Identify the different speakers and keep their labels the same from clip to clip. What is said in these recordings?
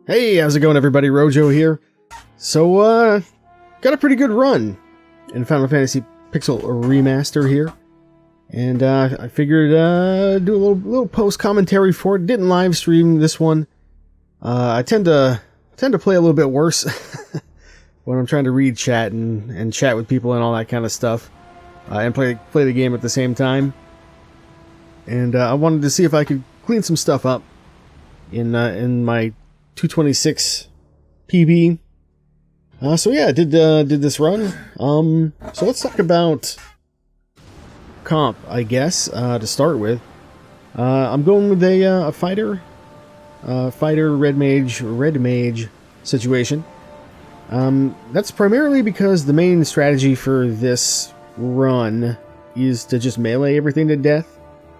Speaker 1: Hey, how's it going everybody? Rojo here. So, got a pretty good run in Final Fantasy Pixel Remaster here. And, I figured, do a little post-commentary for it. Didn't live stream this one. I tend to play a little bit worse when I'm trying to read chat and chat with people and all that kind of stuff. And play the game at the same time. And, I wanted to see if I could clean some stuff up in my 226 PB. So yeah, did this run. So let's talk about comp, I guess, to start with. I'm going with a fighter red mage situation. That's primarily because the main strategy for this run is to just melee everything to death.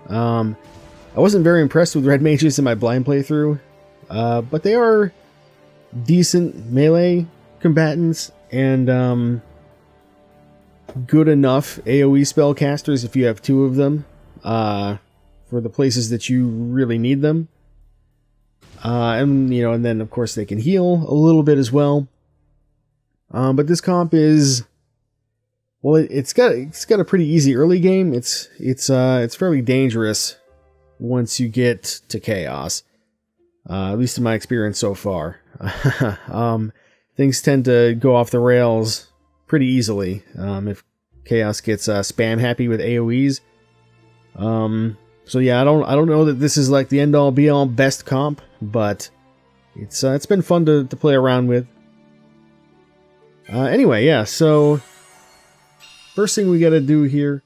Speaker 1: I wasn't very impressed with red mages in my blind playthrough. But they are decent melee combatants and good enough AoE spellcasters if you have two of them for the places that you really need them. And then of course they can heal a little bit as well. But this comp is, well, it's got a pretty easy early game. It's fairly dangerous once you get to chaos. At least in my experience so far. Things tend to go off the rails pretty easily if Chaos gets spam happy with AoEs. So yeah, I don't know that this is like the end-all be-all best comp, but it's been fun to play around with. Anyway, yeah, so first thing we gotta do here,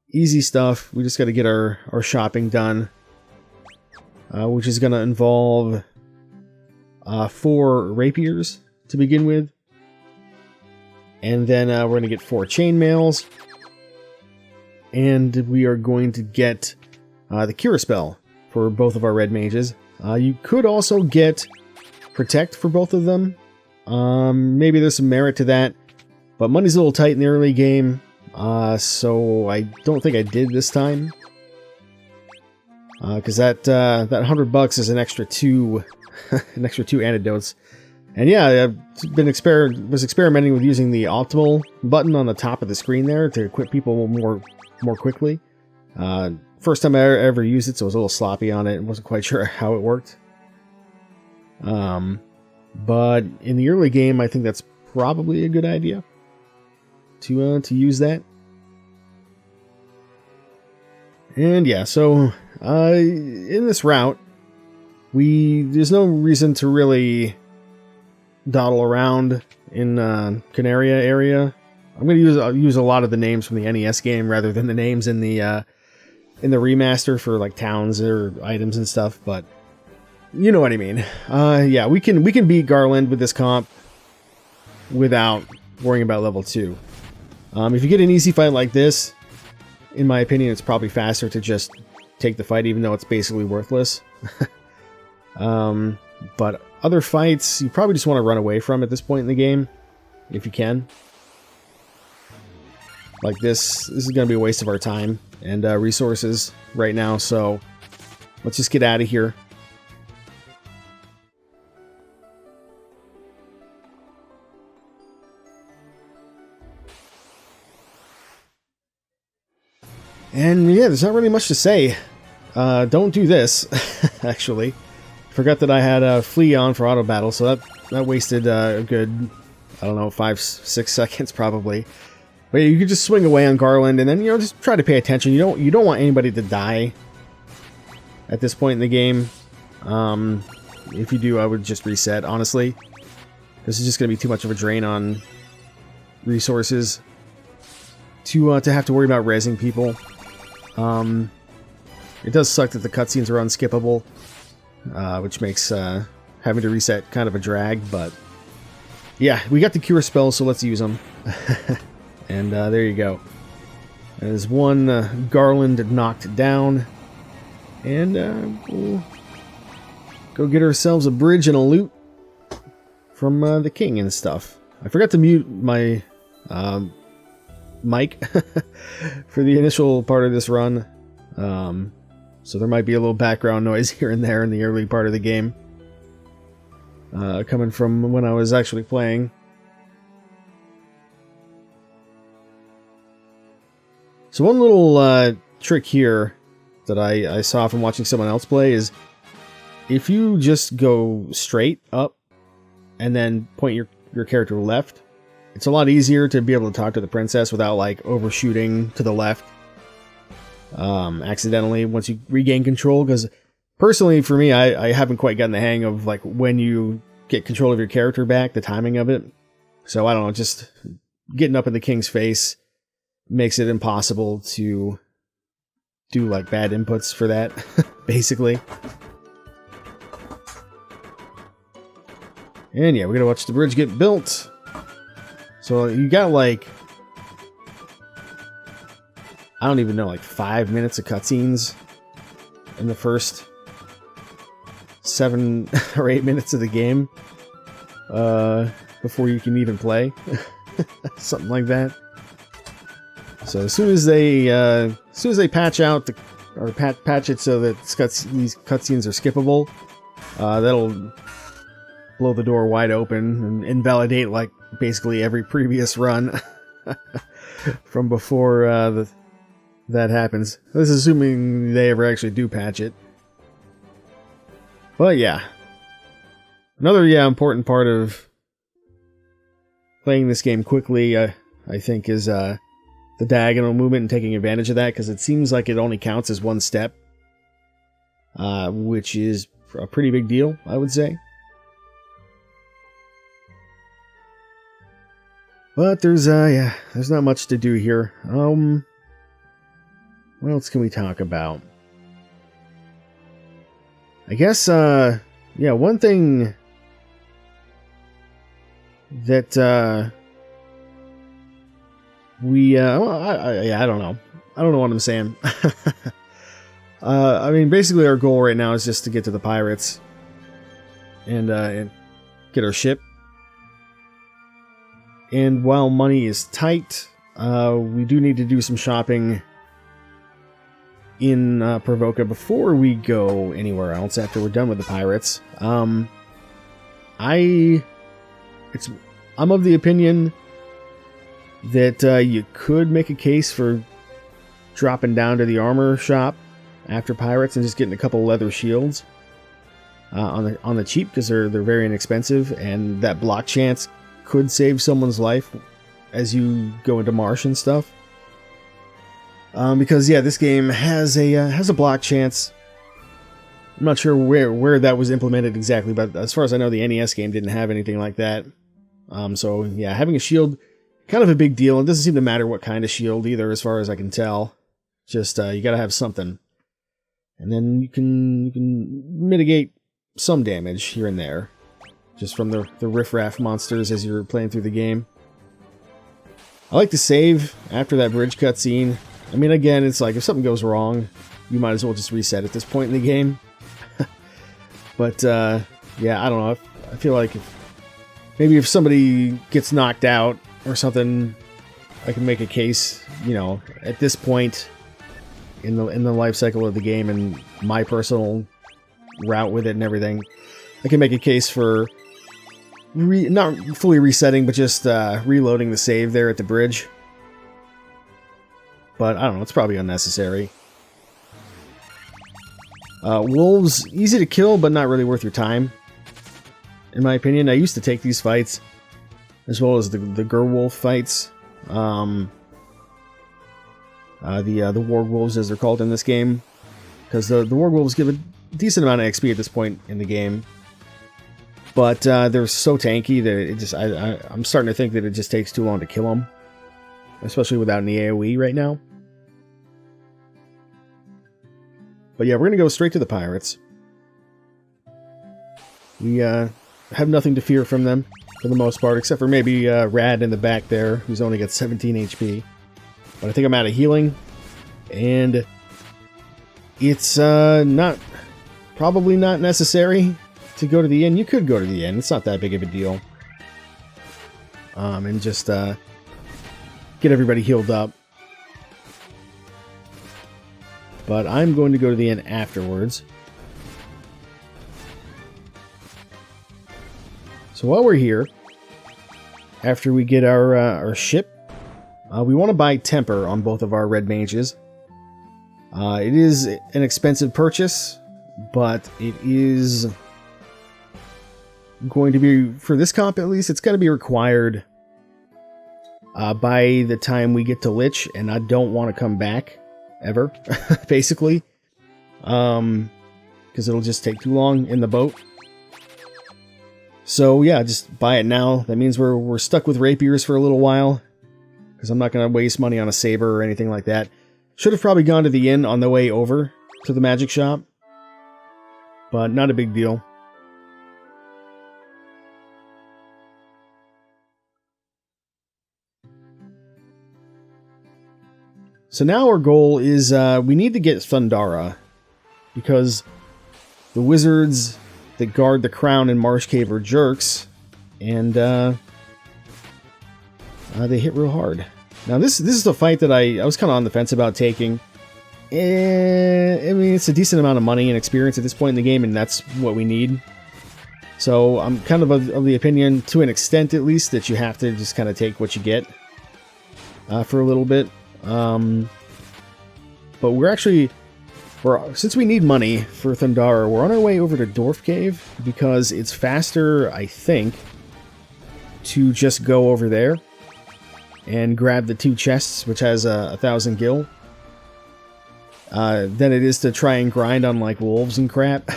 Speaker 1: easy stuff. We just gotta get our shopping done. Which is going to involve 4 rapiers to begin with. And then we're going to get 4 chainmails. And we are going to get the Cure Spell for both of our red mages. You could also get Protect for both of them. Maybe there's some merit to that. But money's a little tight in the early game. So I don't think I did this time. Because that $100 is an extra 2 antidotes. And yeah, I've been was experimenting with using the optimal button on the top of the screen there to equip people more quickly. First time I ever used it, so I was a little sloppy on it and wasn't quite sure how it worked. But in the early game, I think that's probably a good idea to use that. And yeah, so in this route, there's no reason to really dawdle around in Canaria area. I'm going to use a lot of the names from the NES game rather than the names in the remaster for like towns or items and stuff. But you know what I mean. Yeah, we can beat Garland with this comp without worrying about level 2. If you get an easy fight like this, in my opinion, it's probably faster to just take the fight, even though it's basically worthless. But other fights, you probably just want to run away from at this point in the game, if you can. Like this is going to be a waste of our time and resources right now, so let's just get out of here. And yeah, there's not really much to say. Don't do this, actually. Forgot that I had a flea on for auto battle, so that wasted a good, I don't know, 5-6 seconds probably. But you could just swing away on Garland, and then just try to pay attention. You don't want anybody to die at this point in the game. If you do, I would just reset, honestly. This is just going to be too much of a drain on resources to have to worry about rezzing people. It does suck that the cutscenes are unskippable, which makes having to reset kind of a drag, but yeah, we got the Cure Spell, so let's use them. And there you go. There's one Garland knocked down, and we'll go get ourselves a bridge and a loot from the king and stuff. I forgot to mute my mic for the initial part of this run, so there might be a little background noise here and there in the early part of the game. coming from when I was actually playing. So one little trick here that I saw from watching someone else play is if you just go straight up and then point your character left, it's a lot easier to be able to talk to the princess without like overshooting to the left accidentally once you regain control. Because personally for me, I haven't quite gotten the hang of like when you get control of your character back, the timing of it. So I don't know, just getting up in the king's face makes it impossible to do like bad inputs for that, basically. And yeah, we're gonna watch the bridge get built. So you got like, I don't even know, like 5 minutes of cutscenes in the first 7 or 8 minutes of the game before you can even play. Something like that. So as soon as they patch out patch it so that these cutscenes are skippable, that'll blow the door wide open and invalidate like basically every previous run from before that happens. This is assuming they ever actually do patch it. But yeah, another important part of playing this game quickly, I think, is the diagonal movement and taking advantage of that, because it seems like it only counts as one step, which is a pretty big deal, I would say. But there's not much to do here. What else can we talk about? I guess, one thing that, I don't know. I don't know what I'm saying. I mean, basically our goal right now is just to get to the pirates and get our ship. And while money is tight, we do need to do some shopping in Provoca before we go anywhere else after we're done with the pirates. I'm of the opinion that you could make a case for dropping down to the armor shop after pirates and just getting a couple leather shields on the cheap, because they're very inexpensive, and that block chance could save someone's life as you go into marsh and stuff. Because this game has a block chance. I'm not sure where that was implemented exactly, but as far as I know, the NES game didn't have anything like that. So yeah, having a shield, kind of a big deal. It doesn't seem to matter what kind of shield either, as far as I can tell. Just you gotta have something, and then you can mitigate some damage here and there, just from the riffraff monsters as you're playing through the game. I like to save after that bridge cutscene. I mean, again, it's like if something goes wrong, you might as well just reset at this point in the game. But yeah, I don't know. I feel like if somebody gets knocked out or something, I can make a case, at this point in the life cycle of the game and my personal route with it and everything, I can make a case for not fully resetting, but just reloading the save there at the bridge. But I don't know, it's probably unnecessary. Wolves, easy to kill, but not really worth your time, in my opinion. I used to take these fights, as well as the Gerwolf fights. The Wargwolves, as they're called in this game. Because the Wargwolves give a decent amount of XP at this point in the game. But they're so tanky that I'm starting to think that it just takes too long to kill them. Especially without an AoE right now. But yeah, we're going to go straight to the pirates. We have nothing to fear from them, for the most part, except for maybe Rad in the back there, who's only got 17 HP. But I think I'm out of healing, and it's probably not necessary to go to the inn. You could go to the inn, it's not that big of a deal. And just get everybody healed up. But I'm going to go to the inn afterwards. So while we're here, after we get our ship, we want to buy Temper on both of our red mages. It is an expensive purchase, but it is going to be, for this comp at least, it's going to be required by the time we get to Lich, and I don't want to come back ever, basically, because it'll just take too long in the boat. So yeah, just buy it now. That means we're stuck with rapiers for a little while, because I'm not going to waste money on a saber or anything like that. Should have probably gone to the inn on the way over to the magic shop, but not a big deal. So now our goal is we need to get Thundara, because the wizards that guard the crown in Marsh Cave are jerks, and they hit real hard. Now this is a fight that I was kind of on the fence about taking. I mean, it's a decent amount of money and experience at this point in the game, and that's what we need. So I'm kind of the opinion, to an extent at least, that you have to just kind of take what you get for a little bit. But since we need money for Thundara, we're on our way over to Dwarf Cave, because it's faster, I think, to just go over there and grab the 2 chests, which has 1,000 gil, than it is to try and grind on like wolves and crap,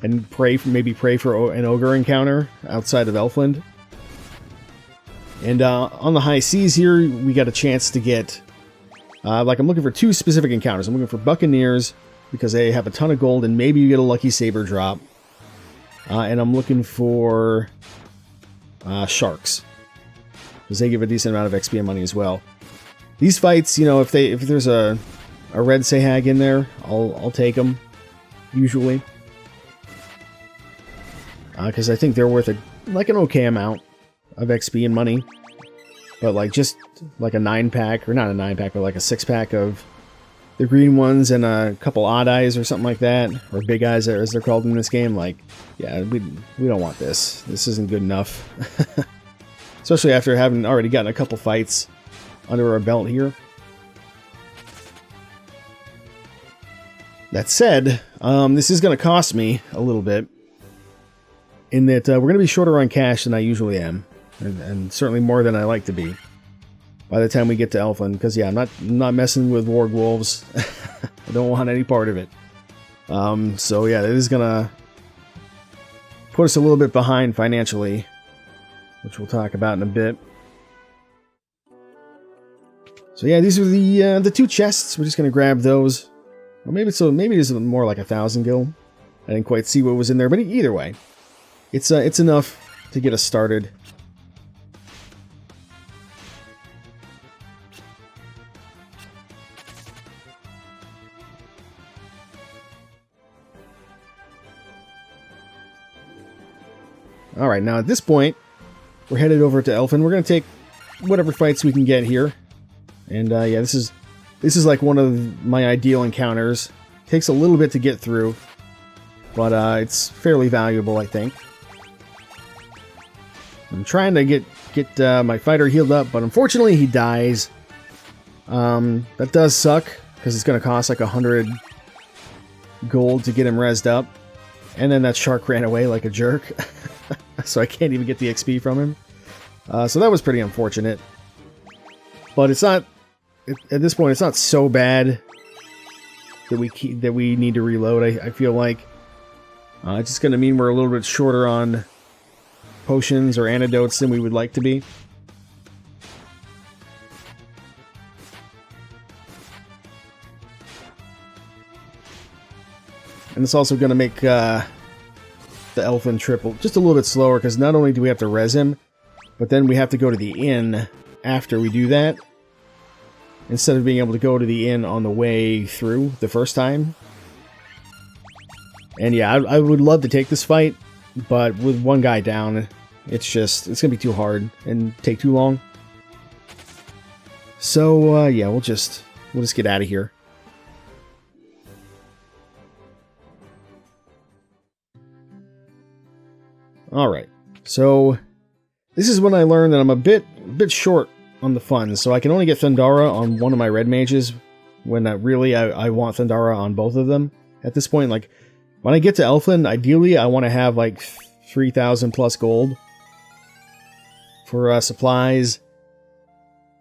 Speaker 1: and maybe pray for an ogre encounter outside of Elfland. And on the high seas here, we got a chance to get, like, I'm looking for 2 specific encounters. I'm looking for Buccaneers, because they have a ton of gold, and maybe you get a lucky saber drop. And I'm looking for Sharks, because they give a decent amount of XP and money as well. These fights, you know, if there's a red Sahag in there, I'll take them, usually. Because I think they're worth an okay amount of XP and money. But like just like a 9-pack, or not a 9-pack, but like a 6-pack of the green ones and a couple odd eyes or something like that, or big eyes as they're called in this game, like, yeah, we don't want this. This isn't good enough. Especially after having already gotten a couple fights under our belt here. That said, this is going to cost me a little bit, in that we're going to be shorter on cash than I usually am. And certainly more than I like to be by the time we get to Elfland, because yeah, I'm not messing with warg wolves. I don't want any part of it. So yeah, it is gonna put us a little bit behind financially, which we'll talk about in a bit. So yeah, these are the 2 chests. We're just gonna grab those. Or maybe it's more like 1,000 gil. I didn't quite see what was in there, but either way, it's enough to get us started. Alright, now at this point, we're headed over to Elfland. We're going to take whatever fights we can get here. And yeah, this is like one of my ideal encounters. Takes a little bit to get through, but it's fairly valuable, I think. I'm trying to get my fighter healed up, but unfortunately he dies. That does suck, because it's going to cost like 100 gold to get him rezzed up. And then that shark ran away like a jerk. So I can't even get the XP from him. So that was pretty unfortunate. But it's not, at this point, it's not so bad that we need to reload. I feel like it's just going to mean we're a little bit shorter on potions or antidotes than we would like to be. And it's also going to make the Elfland trip just a little bit slower, because not only do we have to res him, but then we have to go to the inn after we do that, instead of being able to go to the inn on the way through the first time. And yeah, I would love to take this fight, but with one guy down, it's gonna be too hard and take too long. So yeah, we'll just get out of here. Alright, So this is when I learned that I'm a bit short on the funds, so I can only get Thundara on one of my red mages when really I want Thundara on both of them. At this point, like, when I get to Elfland, ideally I want to have like 3,000 plus gold for supplies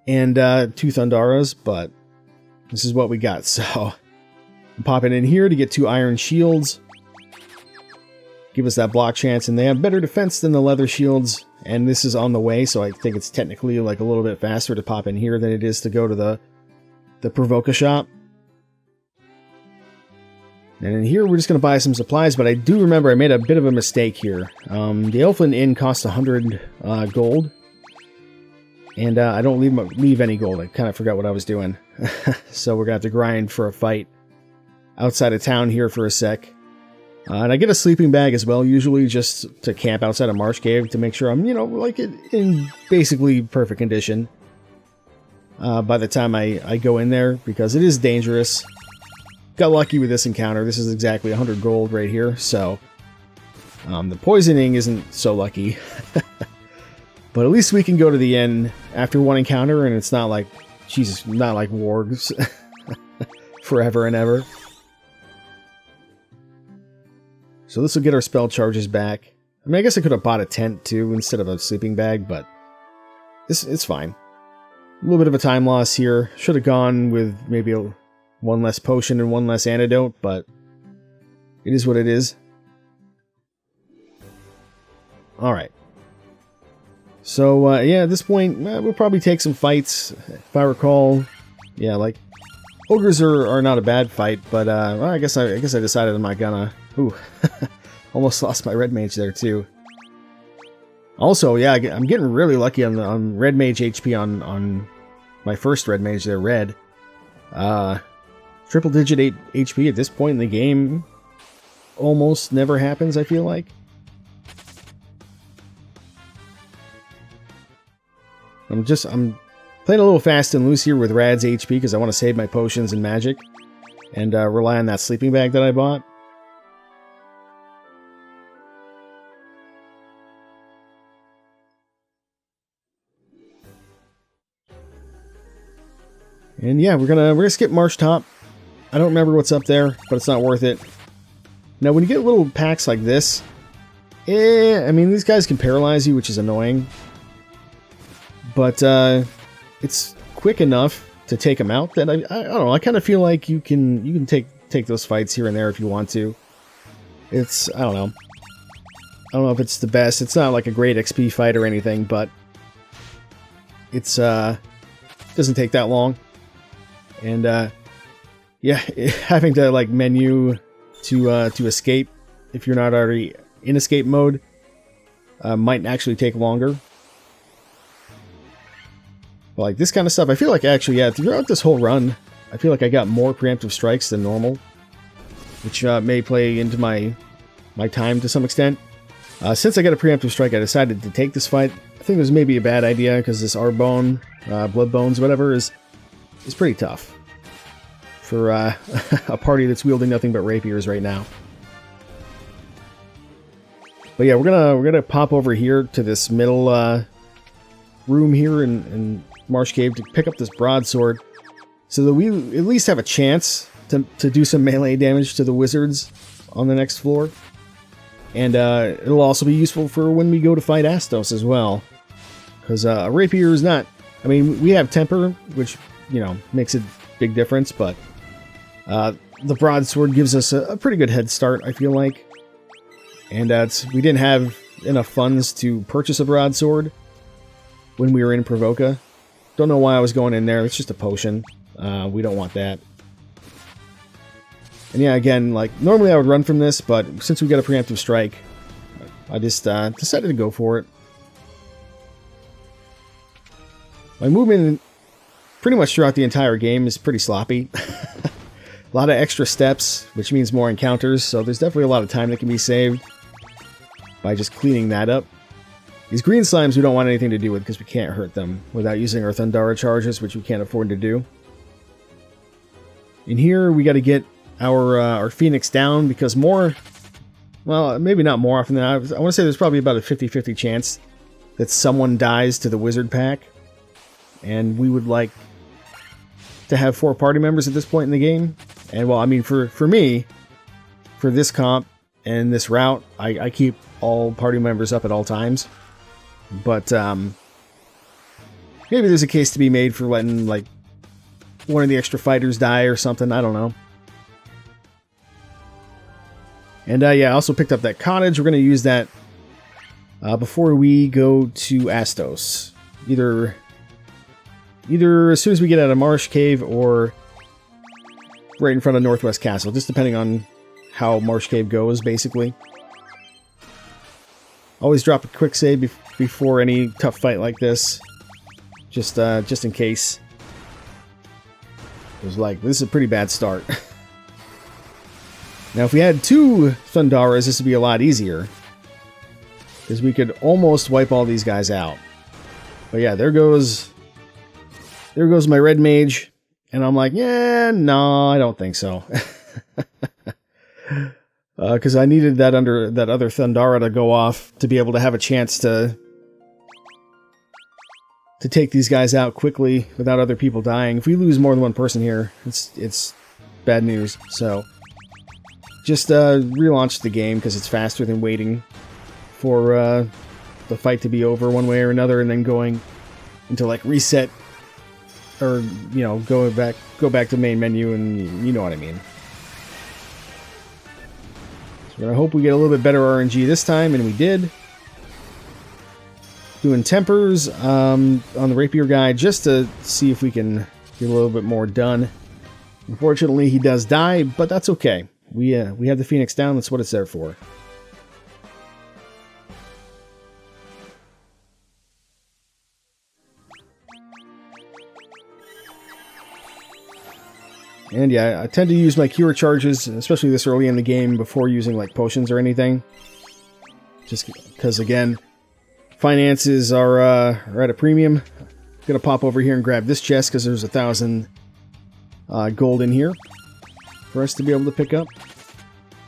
Speaker 1: and 2 Thundaras, but this is what we got, so I'm popping in here to get 2 iron shields. Give us that block chance, and they have better defense than the leather shields, and this is on the way, so I think it's technically like a little bit faster to pop in here than it is to go to the Provoca shop. And in here we're just going to buy some supplies, but I do remember I made a bit of a mistake here. The Elfland Inn costs 100 gold, and I don't leave any gold. I kind of forgot what I was doing. So we're going to have to grind for a fight outside of town here for a sec. And I get a sleeping bag as well, usually just to camp outside of Marsh Cave to make sure I'm, you know, like in basically perfect condition by the time I go in there, because it is dangerous. Got lucky with this encounter. This is exactly 100 gold right here, so the poisoning isn't so lucky. But at least we can go to the inn after one encounter, and it's not like, Jesus, not like wargs forever and ever. So this will get our spell charges back. I mean, I guess I could have bought a tent too instead of a sleeping bag, but it's fine. A little bit of a time loss here. Should have gone with maybe one less potion and one less antidote, but it is what it is. Alright. So, yeah, at this point, we'll probably take some fights. If I recall, yeah, like, ogres are not a bad fight, but, well, I guess I decided I'm not gonna. Ooh, almost lost my red mage there, too. Also, yeah, I'm getting really lucky on red mage HP on my first red mage there, red. Triple digit HP at this point in the game almost never happens, I feel like. I'm playing a little fast and loose here with Rad's HP because I want to save my potions and magic and rely on that sleeping bag that I bought. And yeah, we're gonna skip Marsh Top. I don't remember what's up there, but it's not worth it. Now, when you get little packs like this, I mean, these guys can paralyze you, which is annoying. But it's quick enough to take them out that I don't know. I kind of feel like you can take those fights here and there if you want to. It's I don't know if it's the best. It's not like a great XP fight or anything, but it's doesn't take that long. And yeah, having to like menu to escape if you're not already in escape mode might actually take longer. But like this kind of stuff, I feel like actually, yeah, throughout this whole run, I feel like I got more preemptive strikes than normal, which may play into my time to some extent. Since I got a preemptive strike, I decided to take this fight. I think it was maybe a bad idea because this Arbone, Blood Bones, whatever, is pretty tough for a party that's wielding nothing but rapiers right now. But yeah, we're gonna pop over here to this middle room here in Marsh Cave to pick up this broadsword, so that we at least have a chance to do some melee damage to the wizards on the next floor. And it'll also be useful for when we go to fight Astos as well, because a rapier is not. I mean, we have temper, which, you know, makes a big difference, but the broadsword gives us a pretty good head start, I feel like. And we didn't have enough funds to purchase a broadsword when we were in Provoca. Don't know why I was going in there. It's just a potion. We don't want that. And yeah, again, like, normally I would run from this, but since we got a preemptive strike, I just decided to go for it. My movement pretty much throughout the entire game is pretty sloppy. A lot of extra steps, which means more encounters, so there's definitely a lot of time that can be saved by just cleaning that up. These green slimes we don't want anything to do with because we can't hurt them without using our Thundara charges, which we can't afford to do. In here, we got to get our Phoenix down because more well, maybe not more often than I want to say there's probably about a 50-50 chance that someone dies to the wizard pack. And we would like to have 4 party members at this point in the game. And well, I mean, for me, for this comp and this route, I keep all party members up at all times. But maybe there's a case to be made for letting, like, one of the extra fighters die or something. I don't know. And yeah, I also picked up that cottage. We're going to use that before we go to Astos. Either as soon as we get out of Marsh Cave or right in front of Northwest Castle, just depending on how Marsh Cave goes, basically. Always drop a quick save before any tough fight like this, just in case. It was like, this is a pretty bad start. Now, if we had 2 Thundaras, this would be a lot easier, because we could almost wipe all these guys out. But yeah, there goes my red mage, and I'm like, yeah, no, I don't think so. Because I needed that other Thundara to go off to be able to have a chance to take these guys out quickly without other people dying. If we lose more than one person here, it's bad news. So just relaunch the game because it's faster than waiting for the fight to be over one way or another, and then going into like reset, or you know, go back to main menu, and you know what I mean. So we're gonna hope we get a little bit better RNG this time, and we did. Doing tempers on the rapier guy just to see if we can get a little bit more done. Unfortunately, he does die, but that's okay. We have the Phoenix down. That's what it's there for. And yeah, I tend to use my cure charges, especially this early in the game, before using like potions or anything. Just because, again, finances are at a premium. I'm gonna pop over here and grab this chest because there's 1,000 gold in here for us to be able to pick up,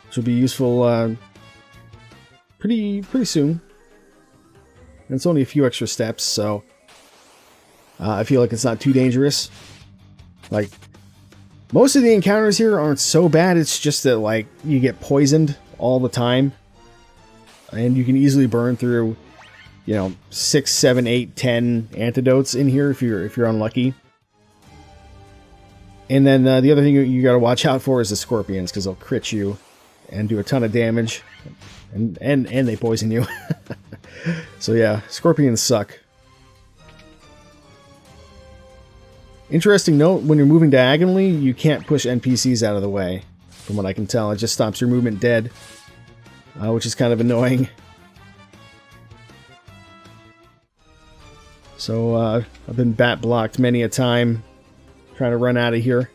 Speaker 1: which will be useful pretty soon. And it's only a few extra steps, so I feel like it's not too dangerous. Like, most of the encounters here aren't so bad. It's just that, like, you get poisoned all the time, and you can easily burn through, you know, 6, 7, 8, 10 antidotes in here if you're unlucky. And then the other thing you got to watch out for is the scorpions, because they'll crit you and do a ton of damage, and they poison you. So yeah, scorpions suck. Interesting note, when you're moving diagonally, you can't push NPCs out of the way. From what I can tell, it just stops your movement dead, which is kind of annoying. So I've been bat blocked many a time trying to run out of here.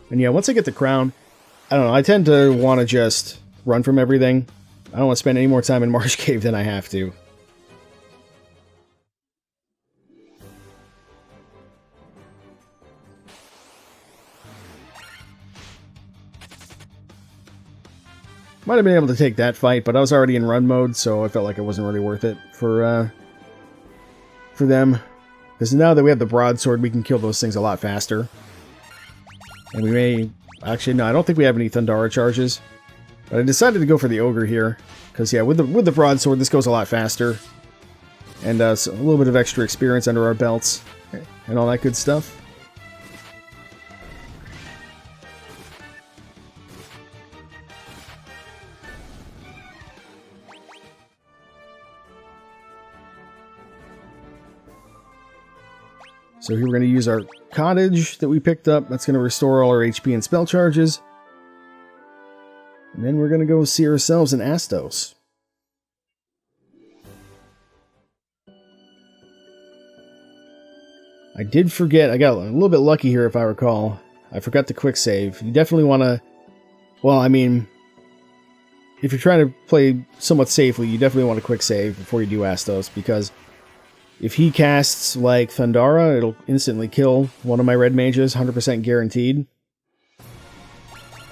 Speaker 1: And yeah, once I get the crown, I don't know, I tend to want to just run from everything. I don't want to spend any more time in Marsh Cave than I have to. Might have been able to take that fight, but I was already in run mode, so I felt like it wasn't really worth it for them. Because now that we have the broadsword, we can kill those things a lot faster. And we may... Actually, no, I don't think we have any Thundara charges. But I decided to go for the Ogre here. Because, yeah, with the broadsword, this goes a lot faster. And so a little bit of extra experience under our belts. And all that good stuff. So here we're going to use our cottage that we picked up. That's going to restore all our HP and spell charges. And then we're going to go see ourselves in Astos. I did forget, I got a little bit lucky here if I recall. I forgot to quick save. You definitely want to, well, I mean, if you're trying to play somewhat safely, you definitely want to quick save before you do Astos, because If he casts like Thundara, it'll instantly kill one of my red mages, 100% guaranteed.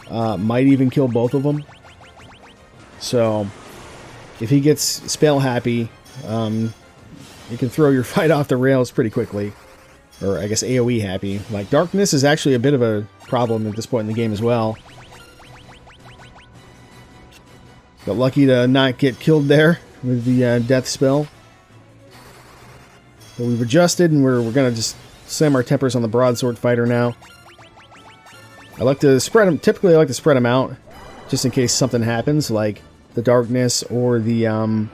Speaker 1: Might even kill both of them. So, if he gets spell happy, you can throw your fight off the rails pretty quickly. Or I guess AoE happy. Like, darkness is actually a bit of a problem at this point in the game as well. Got lucky to not get killed there with the death spell. But we've adjusted, and we're going to just slam our tempers on the broadsword fighter now. I like to spread them. Typically, I like to spread them out, just in case something happens, like the darkness or the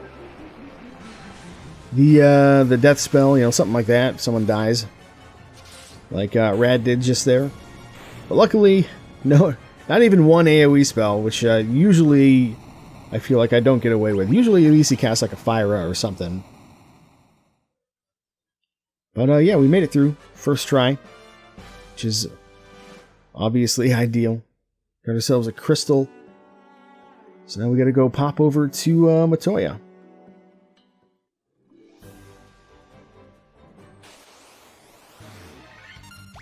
Speaker 1: death spell. You know, something like that. If someone dies, like Rad did just there. But luckily, no, not even one AOE spell, which usually I feel like I don't get away with. Usually, at least he casts like a Fire or something. But yeah, we made it through first try, which is obviously ideal. Got ourselves a crystal. So now we got to go pop over to Matoya.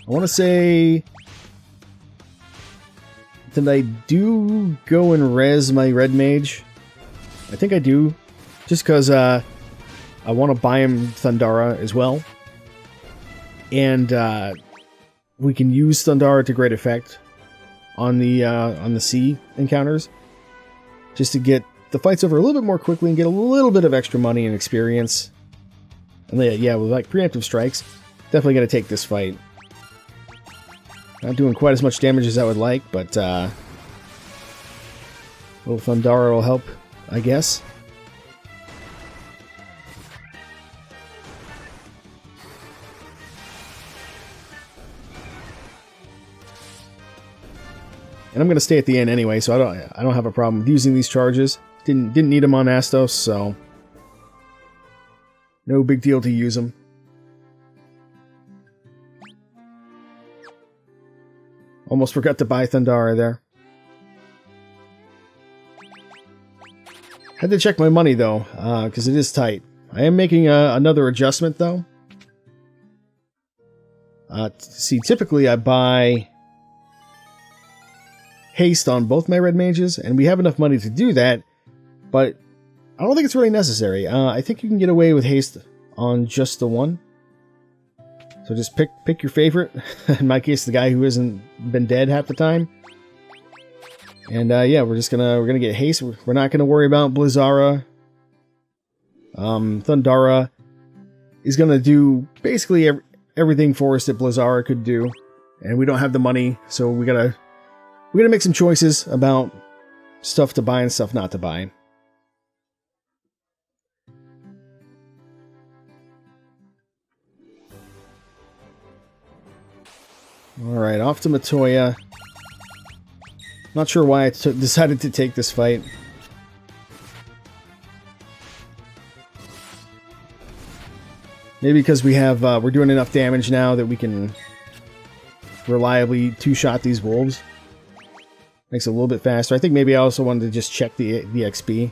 Speaker 1: I want to say that I do go and res my red mage. I think I do, just because I want to buy him Thundara as well. And we can use Thundara to great effect on the sea encounters, just to get the fights over a little bit more quickly and get a little bit of extra money and experience. And yeah, with like preemptive strikes, definitely going to take this fight. Not doing quite as much damage as I would like, but little Thundara will help, I guess. And I'm going to stay at the end anyway, so I don't have a problem with using these charges. Didn't need them on Astos, so no big deal to use them. Almost forgot to buy Thundara there. Had to check my money though, because it is tight. I am making another adjustment though. See, typically I buy haste on both my red mages, and we have enough money to do that, but I don't think it's really necessary. I think you can get away with haste on just the one. So just pick your favorite. In my case, the guy who hasn't been dead half the time. And yeah, we're gonna get haste. We're not gonna worry about Blizzara. Thundara is gonna do basically everything for us that Blizzara could do, and we don't have the money, so we gotta make some choices about stuff to buy and stuff not to buy. Alright, off to Matoya. Not sure why I decided to take this fight. Maybe because we're doing enough damage now that we can reliably two-shot these wolves. Makes it a little bit faster. I think maybe I also wanted to just check the XP.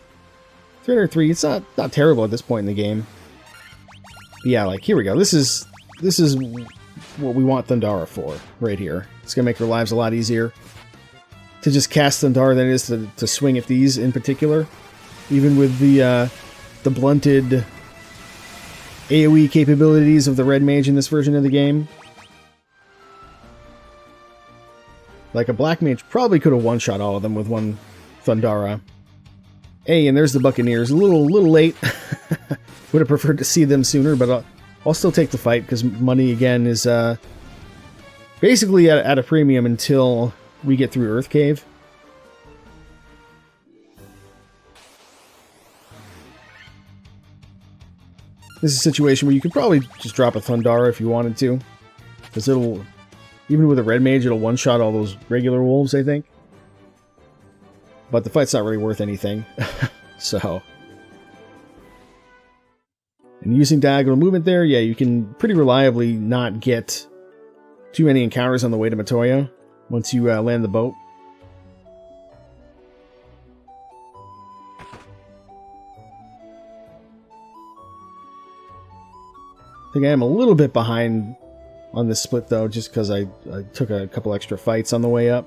Speaker 1: 303, it's not terrible at this point in the game. But yeah, like, here we go. This is what we want Thundara for, right here. It's gonna make our lives a lot easier to just cast Thundara than it is to swing at these in particular. Even with the blunted AoE capabilities of the red mage in this version of the game. Like, a black mage probably could have one-shot all of them with one Thundara. Hey, and there's the Buccaneers. A little late. Would have preferred to see them sooner, but I'll still take the fight, because money, again, is basically at a premium until we get through Earth Cave. This is a situation where you could probably just drop a Thundara if you wanted to, because it'll, even with a red mage, it'll one-shot all those regular wolves, I think. But the fight's not really worth anything, so... And using diagonal movement there, yeah, you can pretty reliably not get too many encounters on the way to Matoya once you land the boat. I think I am a little bit behind on this split, though, just because I took a couple extra fights on the way up.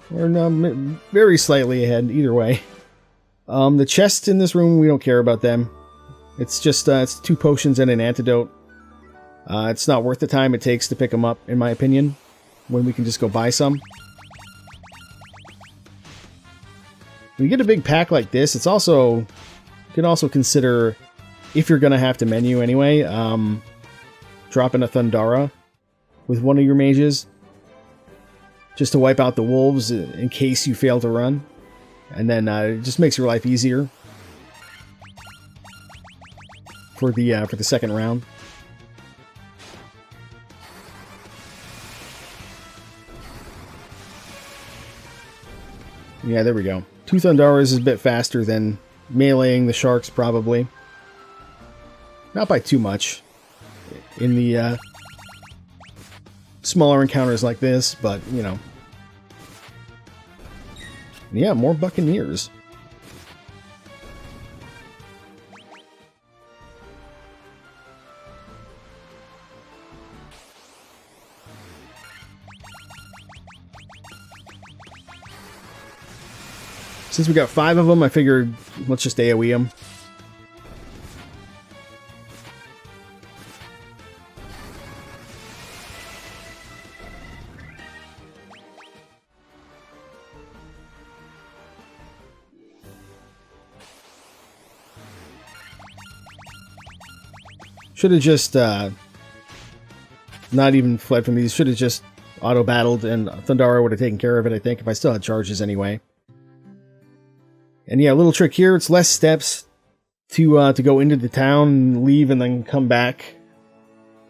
Speaker 1: We're very slightly ahead, either way. The chests in this room, we don't care about them. It's just it's 2 potions and an antidote. It's not worth the time it takes to pick them up, in my opinion, when we can just go buy some. When you get a big pack like this, it's also... You can also consider, if you're going to have to menu anyway, dropping a Thundara with one of your mages. Just to wipe out the wolves in case you fail to run. And then it just makes your life easier for the second round. Yeah, there we go. 2 Thundaras is a bit faster than meleeing the sharks, probably. Not by too much in the smaller encounters like this, but, you know. Yeah, more buccaneers. Since we got 5 of them, I figured let's just AoE them. Should have just not even fled from these. Should have just auto-battled, and Thundara would have taken care of it, I think, if I still had charges anyway. And yeah, a little trick here. It's less steps to go into the town, leave, and then come back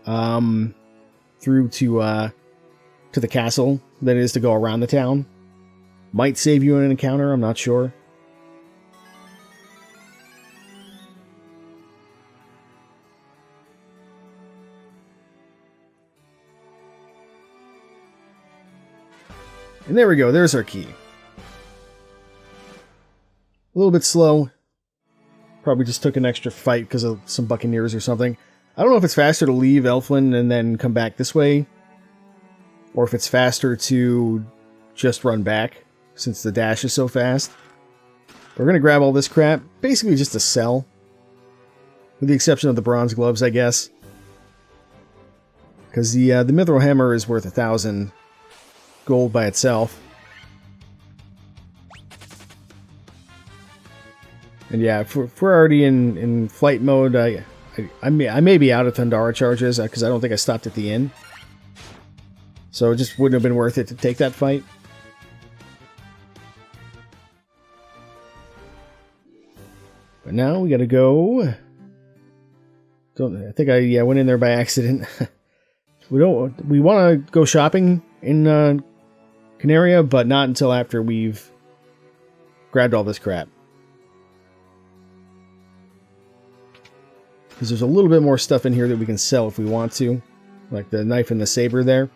Speaker 1: through to the castle than it is to go around the town. Might save you in an encounter, I'm not sure. And there we go, there's our key. A little bit slow. Probably just took an extra fight because of some buccaneers or something. I don't know if it's faster to leave Elfland and then come back this way, or if it's faster to just run back, since the dash is so fast. But we're going to grab all this crap, basically just to sell. With the exception of the bronze gloves, I guess. Because the Mithril Hammer is worth 1,000 gold by itself. And yeah, if we're already in flight mode, I may be out of Thundara charges, because I don't think I stopped at the inn. So it just wouldn't have been worth it to take that fight. But now we gotta go... I think I went in there by accident. We want to go shopping in Canaria, but not until after we've grabbed all this crap. Because there's a little bit more stuff in here that we can sell if we want to. Like the knife and the saber there.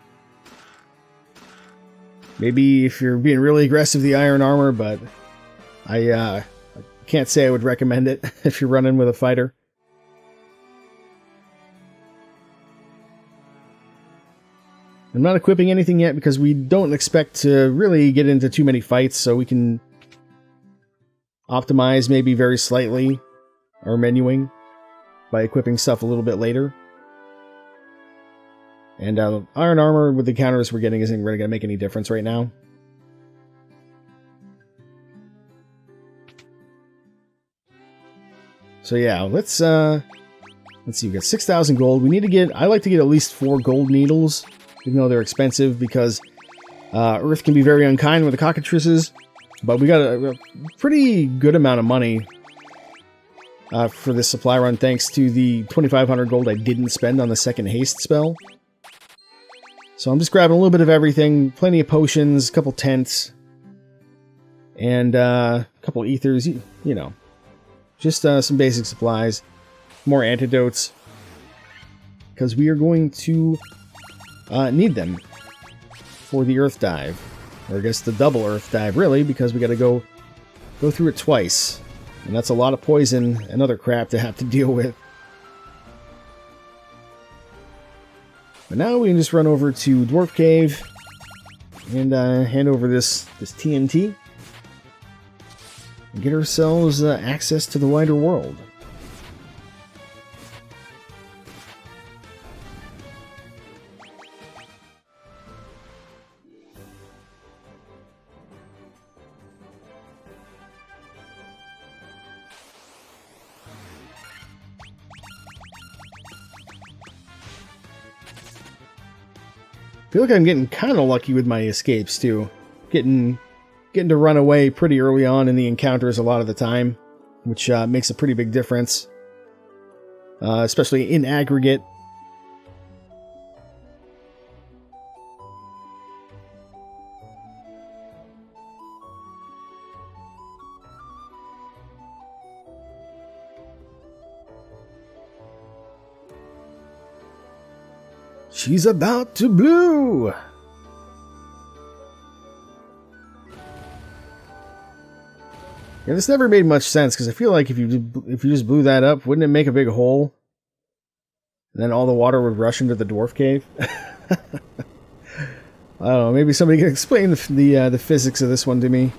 Speaker 1: Maybe if you're being really aggressive, the iron armor, but I can't say I would recommend it if you're running with a fighter. I'm not equipping anything yet because we don't expect to really get into too many fights, so we can optimize maybe very slightly our menuing by equipping stuff a little bit later. And iron armor with the counters we're getting isn't really going to make any difference right now. So yeah, let's see, we got 6,000 gold. We need to get, I like to get at least 4 gold needles, even though they're expensive, because Earth can be very unkind with the cockatrices. But we got a pretty good amount of money for this supply run, thanks to the 2,500 gold I didn't spend on the second haste spell. So I'm just grabbing a little bit of everything, plenty of potions, a couple tents, and a couple ethers, you know. Just some basic supplies, more antidotes, because we are going to need them for the Earth Dive. Or I guess the double Earth Dive, really, because we got to go through it twice. And that's a lot of poison and other crap to have to deal with. But now we can just run over to Dwarf Cave and hand over this TNT and get ourselves access to the wider world. I feel like I'm getting kind of lucky with my escapes too. Getting to run away pretty early on in the encounters a lot of the time, which makes a pretty big difference, especially in aggregate. She's about to blue! Yeah, this never made much sense, because I feel like if you just blew that up, wouldn't it make a big hole? And then all the water would rush into the dwarf cave? I don't know, maybe somebody can explain the physics of this one to me.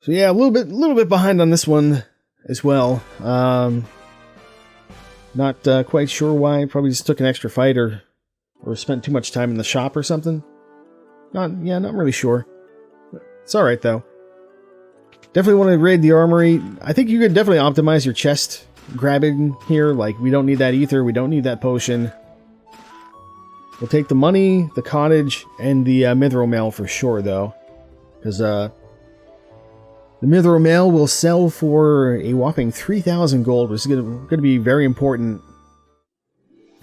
Speaker 1: So yeah, a little bit behind on this one as well. Not quite sure why. Probably just took an extra fight or spent too much time in the shop or something. Not really sure. It's all right though. Definitely want to raid the armory. I think you could definitely optimize your chest grabbing here. Like, we don't need that ether. We don't need that potion. We'll take the money, the cottage, and the mithril mail for sure though, because the mithril mail will sell for a whopping 3,000 gold, which is going to be very important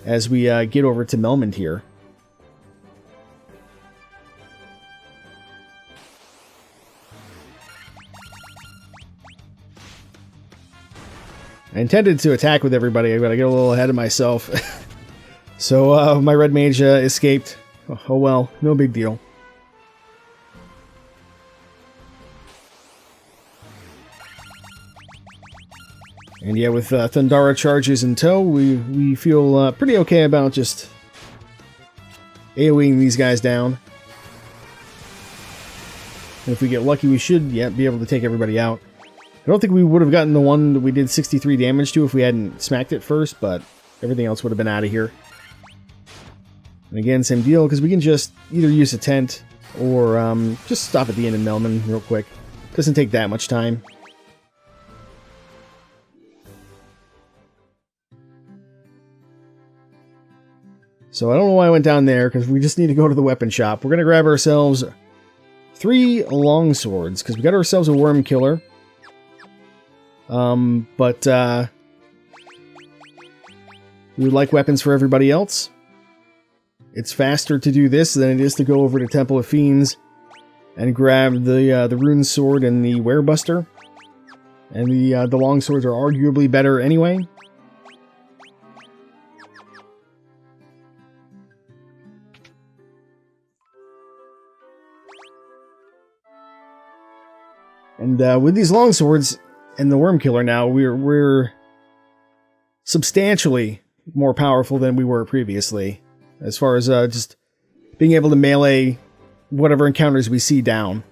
Speaker 1: as we get over to Melmond here. I intended to attack with everybody, but I got a little ahead of myself. So my red mage escaped. Oh well, no big deal. And yeah, with Thundara charges in tow, we feel pretty okay about just AoEing these guys down. And if we get lucky, we should be able to take everybody out. I don't think we would have gotten the one that we did 63 damage to if we hadn't smacked it first, but everything else would have been out of here. And again, same deal, because we can just either use a tent or just stop at the inn in Melmond real quick. Doesn't take that much time. So I don't know why I went down there, because we just need to go to the weapon shop. We're going to grab ourselves 3 longswords, because we got ourselves a worm killer. But we would like weapons for everybody else. It's faster to do this than it is to go over to Temple of Fiends and grab the rune sword and the werebuster. And the longswords are arguably better anyway. And with these longswords and the worm killer now, we're substantially more powerful than we were previously, as far as just being able to melee whatever encounters we see down.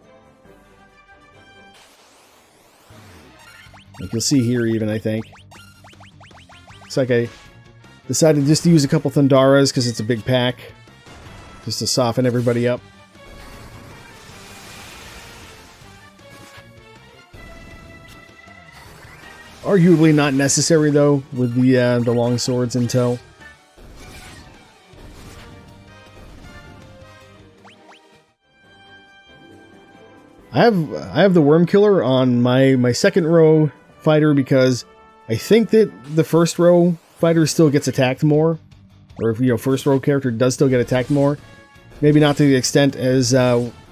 Speaker 1: Like you'll see here even, I think. Looks like I decided just to use a couple Thundaras because it's a big pack, just to soften everybody up. Arguably not necessary though, with the long swords in tow. I have the worm killer on my second row fighter because I think that the first row fighter still gets attacked more, or if first row character does still get attacked more. Maybe not to the extent as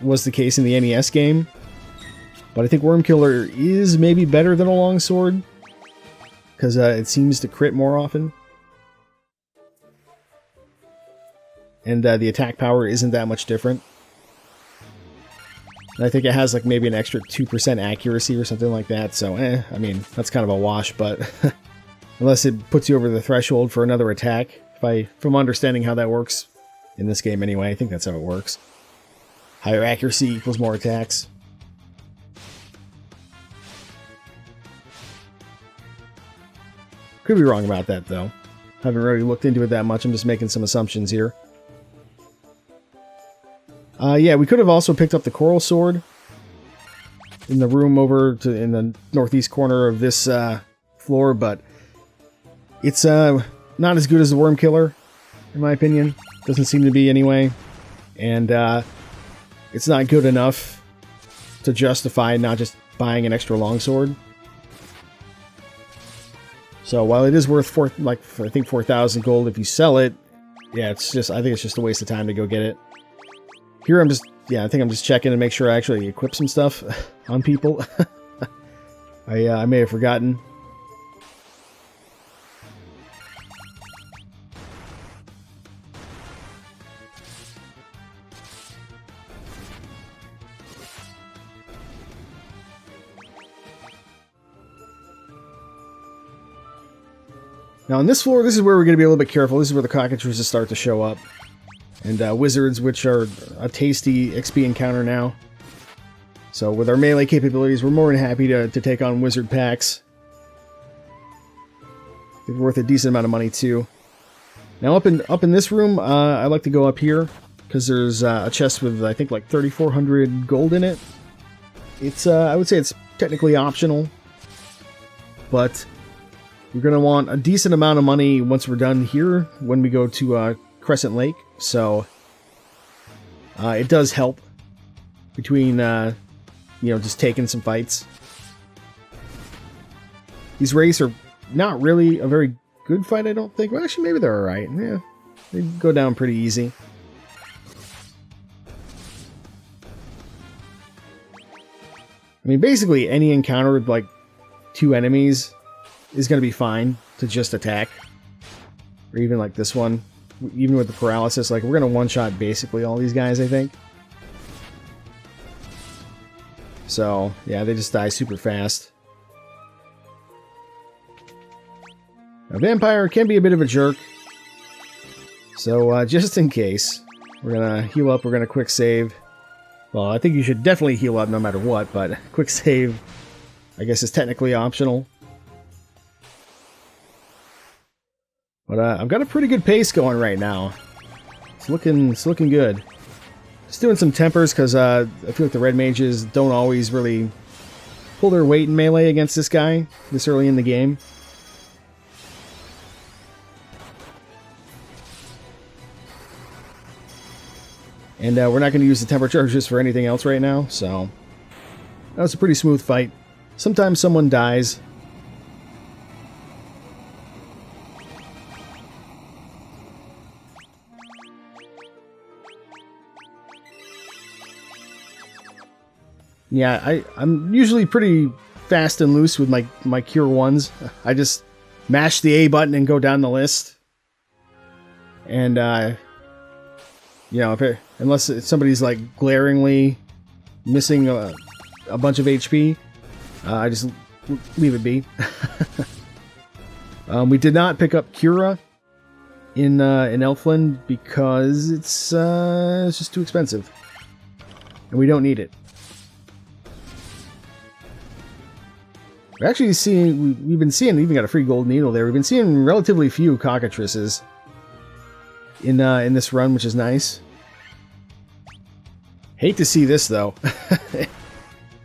Speaker 1: was the case in the NES game, But I think Worm Killer is maybe better than a longsword, because it seems to crit more often. And the attack power isn't that much different. And I think it has like maybe an extra 2% accuracy or something like that, so I mean, that's kind of a wash, but unless it puts you over the threshold for another attack, if I'm understanding how that works in this game anyway, I think that's how it works. Higher accuracy equals more attacks. Could be wrong about that, though. Haven't really looked into it that much, I'm just making some assumptions here. Yeah, we could have also picked up the Coral Sword in the room in the northeast corner of this floor, but it's not as good as the Worm Killer, in my opinion. Doesn't seem to be anyway. And it's not good enough to justify not just buying an extra longsword. So while it is worth I think 4,000 gold if you sell it, yeah, I think it's just a waste of time to go get it. Here I think I'm just checking to make sure I actually equip some stuff on people. I may have forgotten. Now on this floor, this is where we're going to be a little bit careful. This is where the cockatrices start to show up. And wizards, which are a tasty XP encounter now. So with our melee capabilities, we're more than happy to take on wizard packs. They're worth a decent amount of money too. Now up in this room, I like to go up here because there's a chest with I think like 3,400 gold in it. It's I would say it's technically optional, but you're gonna want a decent amount of money once we're done here when we go to Crescent Lake. So it does help between just taking some fights. These wraiths are not really a very good fight, I don't think. Well, actually, maybe they're alright. Yeah, they go down pretty easy. I mean, basically, any encounter with, like, 2 enemies is going to be fine to just attack. Or even, like, this one. Even with the paralysis, like, we're going to one-shot basically all these guys, I think. So, yeah, they just die super fast. A vampire can be a bit of a jerk. So, just in case, we're going to heal up, we're going to quick save. Well, I think you should definitely heal up no matter what, but quick save, I guess, is technically optional. But I've got a pretty good pace going right now. It's looking good. Just doing some tempers because I feel like the red mages don't always really pull their weight in melee against this guy this early in the game. And we're not going to use the temper charges for anything else right now, so that was a pretty smooth fight. Sometimes someone dies. Yeah, I'm usually pretty fast and loose with my cure ones. I just mash the A button and go down the list. And, unless somebody's like glaringly missing a bunch of HP, I just leave it be. We did not pick up Cura in Elfland because it's just too expensive. And we don't need it. We're actually we've been seeing, we even got a free gold needle there. We've been seeing relatively few cockatrices in this run, which is nice. Hate to see this though.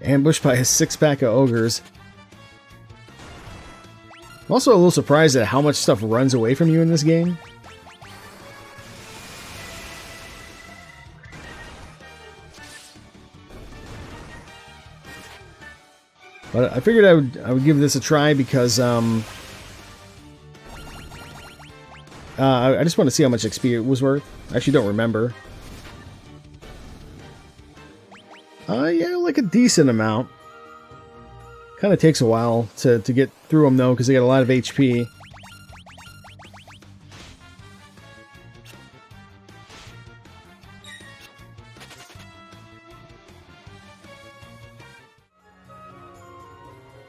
Speaker 1: Ambushed by a 6-pack of ogres. I'm also a little surprised at how much stuff runs away from you in this game. But I figured I would give this a try because I just want to see how much XP it was worth. I actually don't remember. Yeah, like a decent amount. Kind of takes a while to get through them, though, because they got a lot of HP.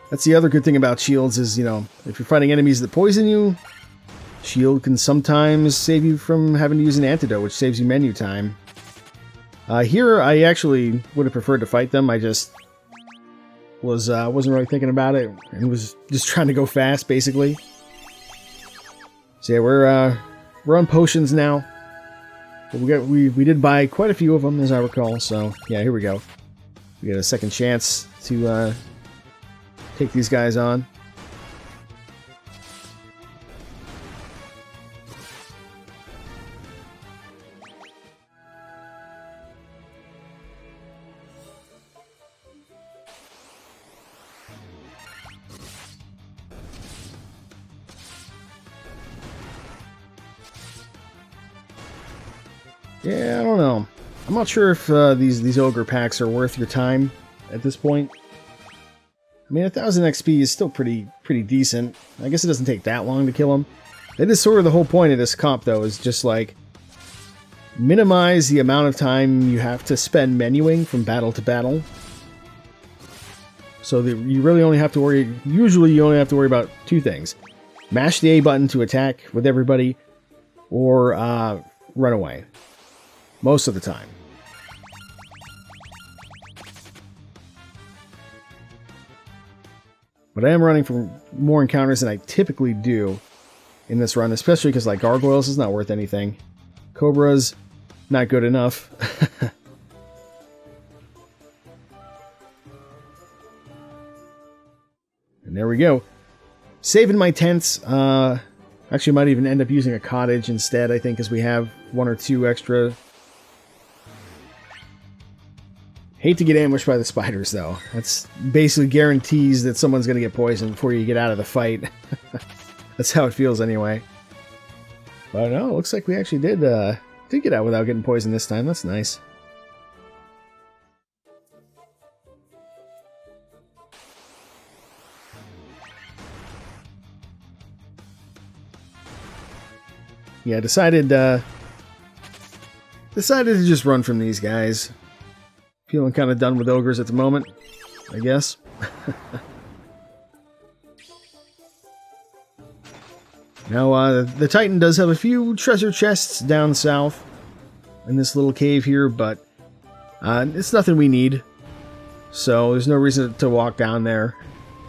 Speaker 1: That's the other good thing about shields is, you know, if you're fighting enemies that poison you, shield can sometimes save you from having to use an antidote, which saves you menu time. Here, I actually would have preferred to fight them. I just wasn't really thinking about it and was just trying to go fast, basically. So yeah, we're on potions now. But we did buy quite a few of them, as I recall. So yeah, here we go. We get a second chance to take these guys on. Yeah, I don't know. I'm not sure if these ogre packs are worth your time at this point. I mean, 1000 XP is still pretty decent. I guess it doesn't take that long to kill them. That is sort of the whole point of this comp, though, is just like minimize the amount of time you have to spend menuing from battle to battle. So that you really only have to worry. Usually, you only have to worry about two things: mash the A button to attack with everybody, or run away. Most of the time. But I am running for more encounters than I typically do in this run, especially because, like, gargoyles is not worth anything. Cobras, not good enough. And there we go. Saving my tents. Actually, might even end up using a cottage instead, I think, because we have one or two extra. Hate to get ambushed by the spiders, though. That's basically guarantees that someone's going to get poisoned before you get out of the fight. That's how it feels, anyway. But no, it looks like we actually did get out without getting poisoned this time. That's nice. Yeah, decided to just run from these guys. Feeling kind of done with ogres at the moment, I guess. Now, the Titan does have a few treasure chests down south in this little cave here, but it's nothing we need. So there's no reason to walk down there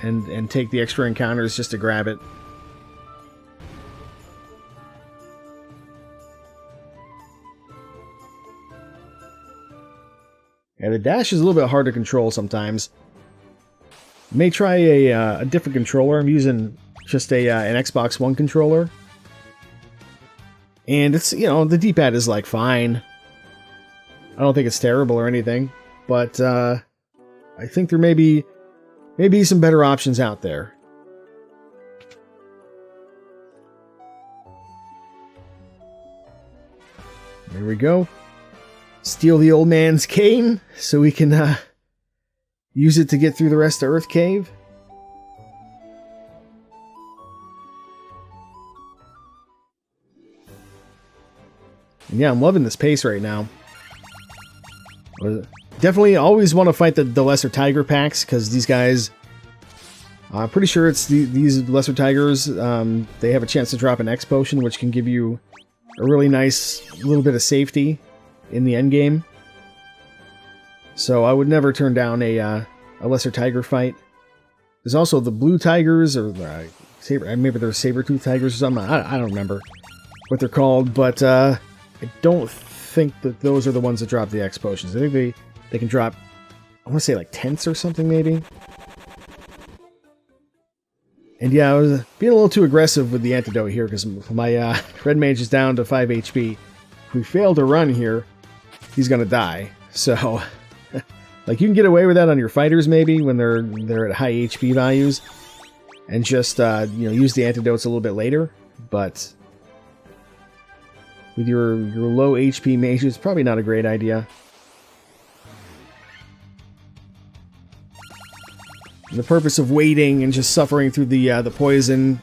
Speaker 1: and take the extra encounters just to grab it. Yeah, the dash is a little bit hard to control sometimes. May try a different controller. I'm using just an Xbox One controller. And it's, you know, the D-pad is like fine. I don't think it's terrible or anything. But I think there may be some better options out there. There we go. Steal the old man's cane so we can use it to get through the rest of Earth Cave. And yeah, I'm loving this pace right now. Definitely always want to fight the lesser tiger packs, because these guys, I'm pretty sure it's these lesser tigers, they have a chance to drop an X potion, which can give you a really nice little bit of safety in the end game. So I would never turn down a lesser tiger fight. There's also the blue tigers, or maybe they're saber-tooth tigers or something. I don't remember what they're called, but I don't think that those are the ones that drop the X potions. I think they can drop, I want to say like tents or something, maybe. And yeah, I was being a little too aggressive with the antidote here, because my red mage is down to 5 HP. If we fail to run here, he's gonna die. So, like, you can get away with that on your fighters maybe when they're at high HP values, and just use the antidotes a little bit later. But with your low HP mages, it's probably not a great idea. And the purpose of waiting and just suffering through the poison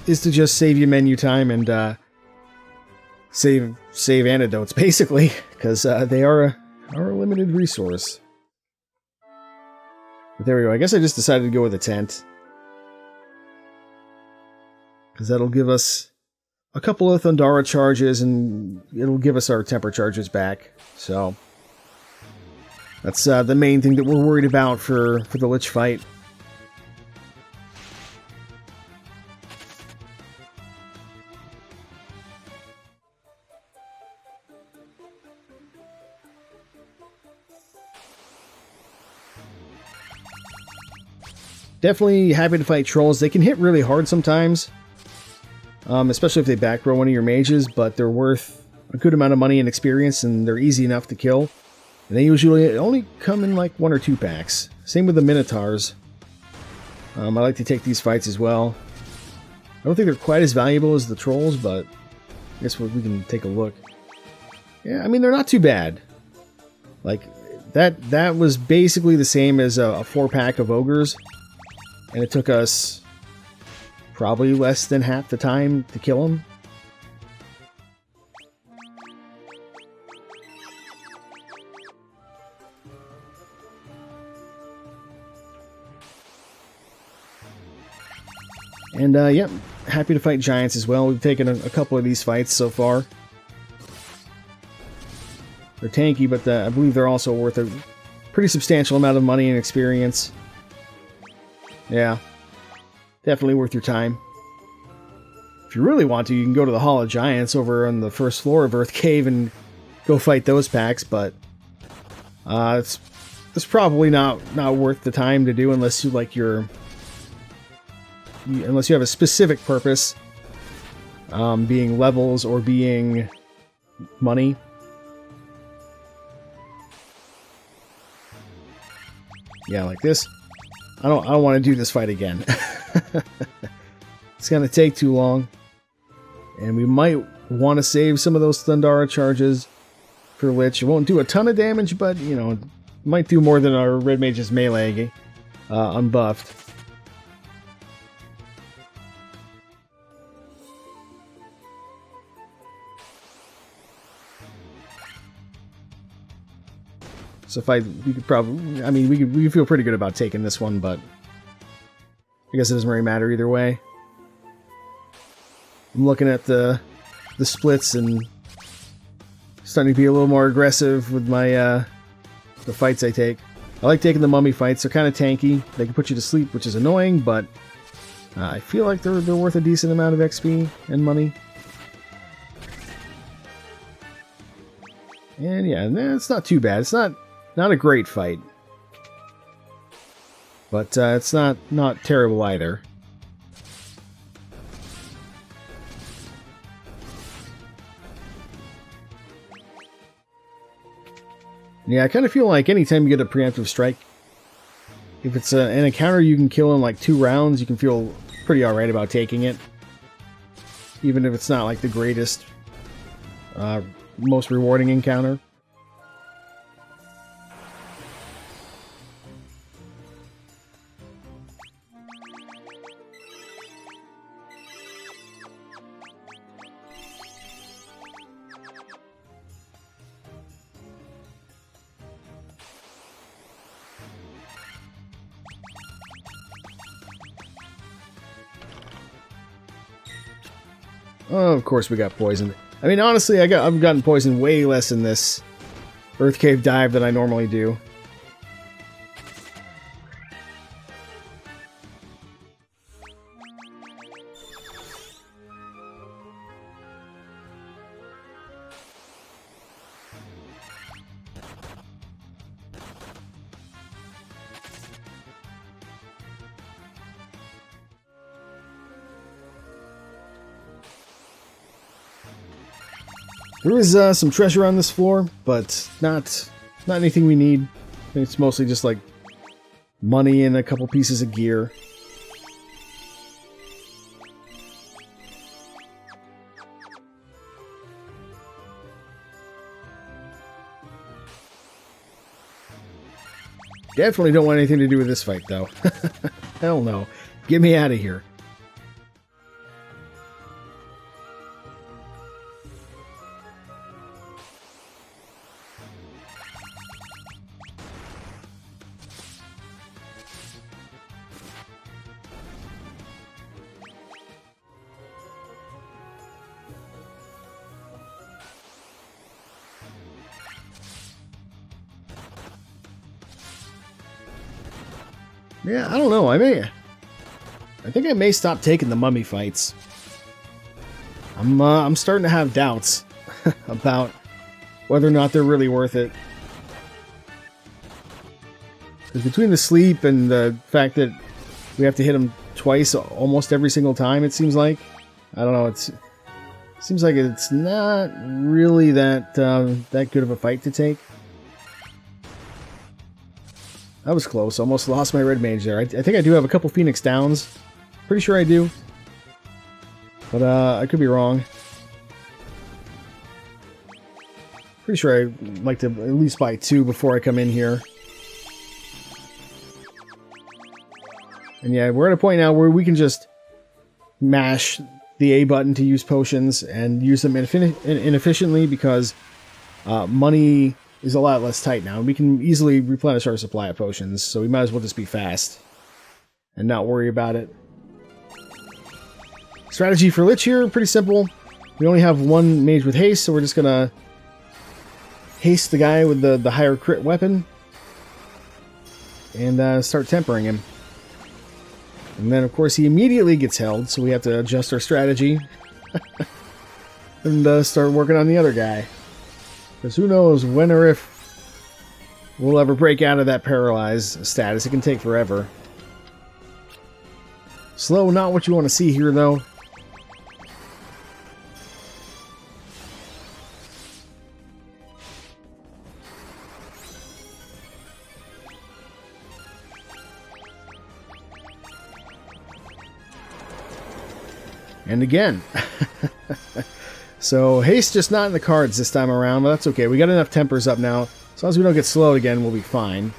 Speaker 1: is to just save you menu time and save antidotes, basically, because they are a limited resource. But there we go. I guess I just decided to go with a tent, because that'll give us a couple of Thundara charges, and it'll give us our temper charges back. So that's the main thing that we're worried about for the Lich fight. Definitely happy to fight trolls. They can hit really hard sometimes, especially if they back row one of your mages, but they're worth a good amount of money and experience, and they're easy enough to kill. And they usually only come in like 1 or 2 packs. Same with the Minotaurs. I like to take these fights as well. I don't think they're quite as valuable as the trolls, but I guess we can take a look. Yeah, I mean, they're not too bad. Like, that was basically the same as a 4-pack of ogres. And it took us probably less than half the time to kill him. And, yep, happy to fight giants as well. We've taken a couple of these fights so far. They're tanky, but I believe they're also worth a pretty substantial amount of money and experience. Yeah, definitely worth your time. If you really want to, you can go to the Hall of Giants over on the first floor of Earth Cave and go fight those packs, but it's probably not worth the time to do unless you like unless you have a specific purpose, being levels or being money. Yeah, like this. I don't want to do this fight again. It's gonna take too long, and we might want to save some of those Thundara charges for Lich. It won't do a ton of damage, but you know, it might do more than our Red Mage's melee unbuffed. So we could probably, I mean, we could feel pretty good about taking this one, but I guess it doesn't really matter either way. I'm looking at the splits and starting to be a little more aggressive with my the fights I take. I like taking the mummy fights. They're kind of tanky. They can put you to sleep, which is annoying, but I feel like they're worth a decent amount of XP and money. And yeah, it's not too bad. It's not a great fight, but it's not terrible either. Yeah, I kind of feel like anytime you get a preemptive strike, if it's an encounter you can kill in like 2 rounds, you can feel pretty alright about taking it. Even if it's not like the greatest, most rewarding encounter. Oh, of course we got poisoned. I mean, honestly, I've gotten poisoned way less in this Earth Cave dive than I normally do. There is some treasure on this floor, but not anything we need. I think it's mostly just like money and a couple pieces of gear. Definitely don't want anything to do with this fight, though. Hell no. Get me out of here. Yeah, I don't know. I think I may stop taking the mummy fights. I'm starting to have doubts about whether or not they're really worth it. Because between the sleep and the fact that we have to hit them twice almost every single time, it seems like. I don't know. It seems like it's not really that good of a fight to take. That was close. Almost lost my red mage there. I think I do have a couple Phoenix downs. Pretty sure I do. But I could be wrong. Pretty sure I'd like to at least buy 2 before I come in here. And yeah, we're at a point now where we can just mash the A button to use potions and use them inefficiently because money is a lot less tight now. We can easily replenish our supply of potions, so we might as well just be fast and not worry about it. Strategy for Lich here, pretty simple. We only have 1 mage with haste, so we're just gonna haste the guy with the higher crit weapon and start tempering him. And then, of course, he immediately gets held, so we have to adjust our strategy and start working on the other guy. Because who knows when or if we'll ever break out of that paralyzed status. It can take forever. Slow, not what you want to see here, though. And again. So, haste just not in the cards this time around, but that's okay. We got enough tempers up now. As long as we don't get slowed again, we'll be fine.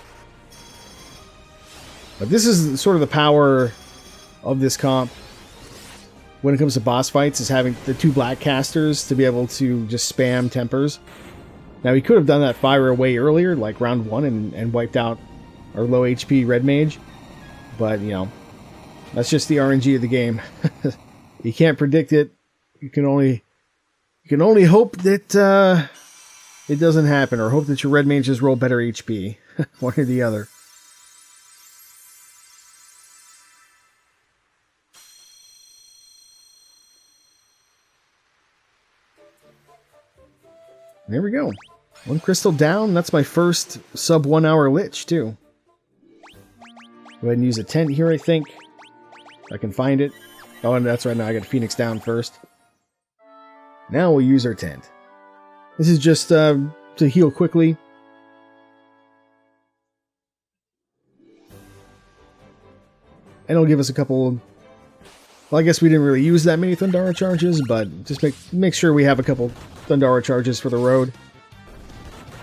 Speaker 1: But this is sort of the power of this comp when it comes to boss fights, is having the 2 black casters to be able to just spam tempers. Now, we could have done that fire way earlier, like round 1, and wiped out our low HP red mage. But, you know, that's just the RNG of the game. You can't predict it. You can only hope that it doesn't happen, or hope that your red mages roll better HP. One or the other. There we go. 1 crystal down. That's my first sub 1 hour Lich, too. Go ahead and use a tent here, I think. If I can find it. Oh, and that's right, now I got Phoenix down first. Now we'll use our tent. This is just to heal quickly. And it'll give us a couple... Well, I guess we didn't really use that many Thundara charges, but just make sure we have a couple Thundara charges for the road.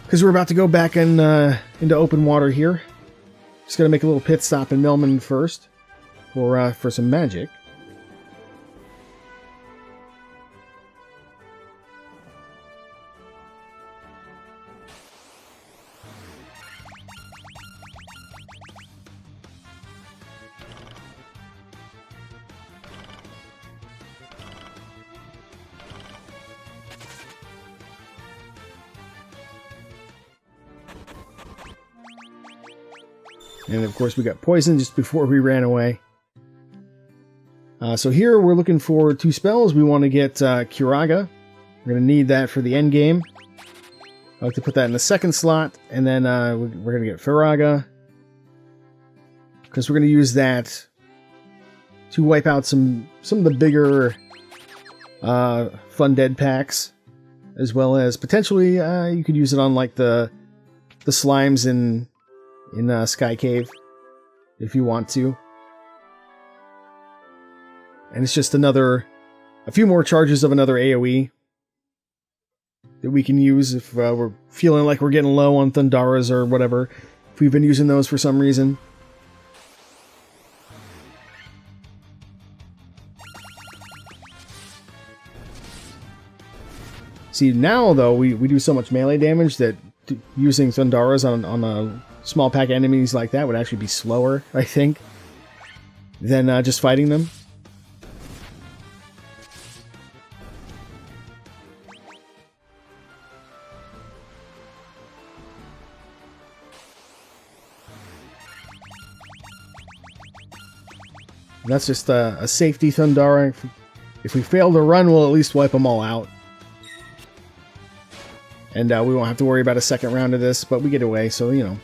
Speaker 1: Because we're about to go back into open water here. Just gotta make a little pit stop in Melman first for some magic. And of course we got poison just before we ran away. So here we're looking for 2 spells. We want to get Curaga. We're going to need that for the end game. I like to put that in the 2nd slot. And then we're going to get Firaga. Because we're going to use that to wipe out some of the bigger fun dead packs. As well as potentially you could use it on like the slimes in Sky Cave, if you want to. And it's just a few more charges of another AoE that we can use if we're feeling like we're getting low on Thundaras or whatever. if we've been using those for some reason. See, now, though, we do so much melee damage that using Thundaras on a small pack of enemies like that would actually be slower, I think, than just fighting them. And that's just a safety Thundara. If we fail to run, we'll at least wipe them all out. And we won't have to worry about a second round of this, but we get away, so, you know,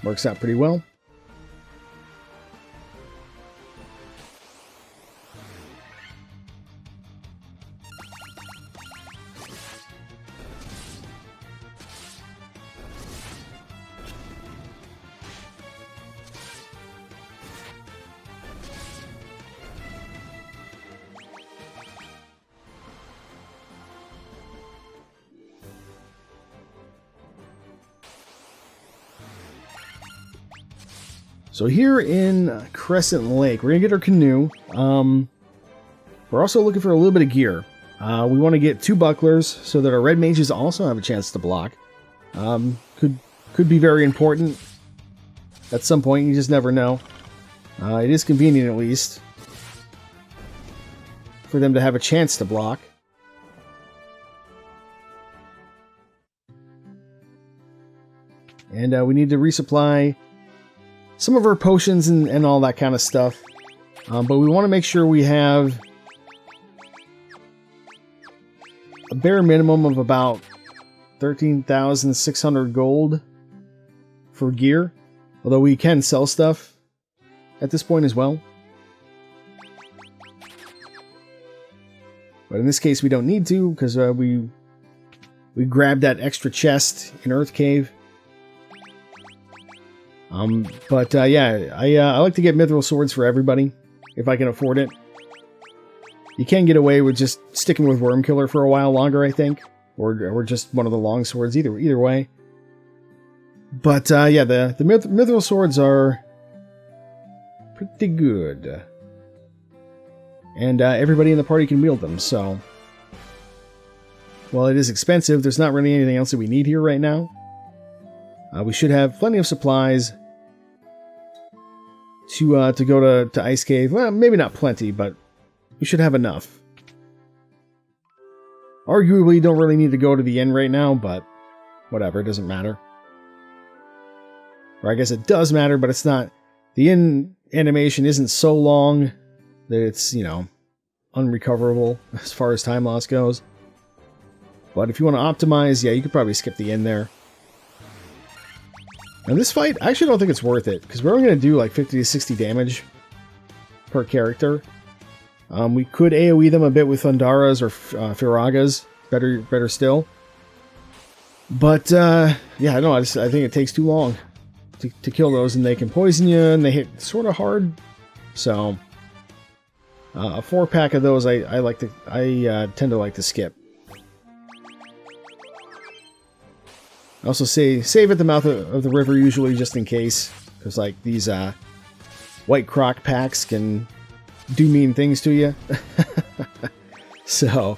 Speaker 1: works out pretty well. So here in Crescent Lake, we're going to get our canoe. We're also looking for a little bit of gear. We want to get 2 bucklers so that our red mages also have a chance to block. Could be very important at some point, you just never know. It is convenient, at least, for them to have a chance to block. And we need to resupply some of our potions and all that kind of stuff. But we want to make sure we have a bare minimum of about 13,600 gold for gear. Although we can sell stuff at this point as well. But in this case we don't need to, because we grabbed that extra chest in Earth Cave. Yeah, I like to get mithril swords for everybody, if I can afford it. You can get away with just sticking with Wormkiller for a while longer, I think. Or just one of the long swords, either way. But, yeah, the mithril swords are pretty good. And everybody in the party can wield them, so... While it is expensive, there's not really anything else that we need here right now. We should have plenty of supplies to go to Ice Cave. Well, maybe not plenty, but we should have enough. Arguably, don't really need to go to the inn right now, but whatever, it doesn't matter. Or I guess it does matter, but it's not... The inn animation isn't so long that it's, you know, unrecoverable as far as time loss goes. But if you want to optimize, yeah, you could probably skip the inn there. And this fight, I actually don't think it's worth it, because we're only going to do like 50 to 60 damage per character. We could AoE them a bit with Thundaras or Firagas, better still. But, yeah, I don't know, I think it takes too long to kill those, and they can poison you, and they hit sort of hard. So, a 4-pack of those I tend to like to skip. I also save at the mouth of the river usually, just in case, because like these white croc packs can do mean things to you. So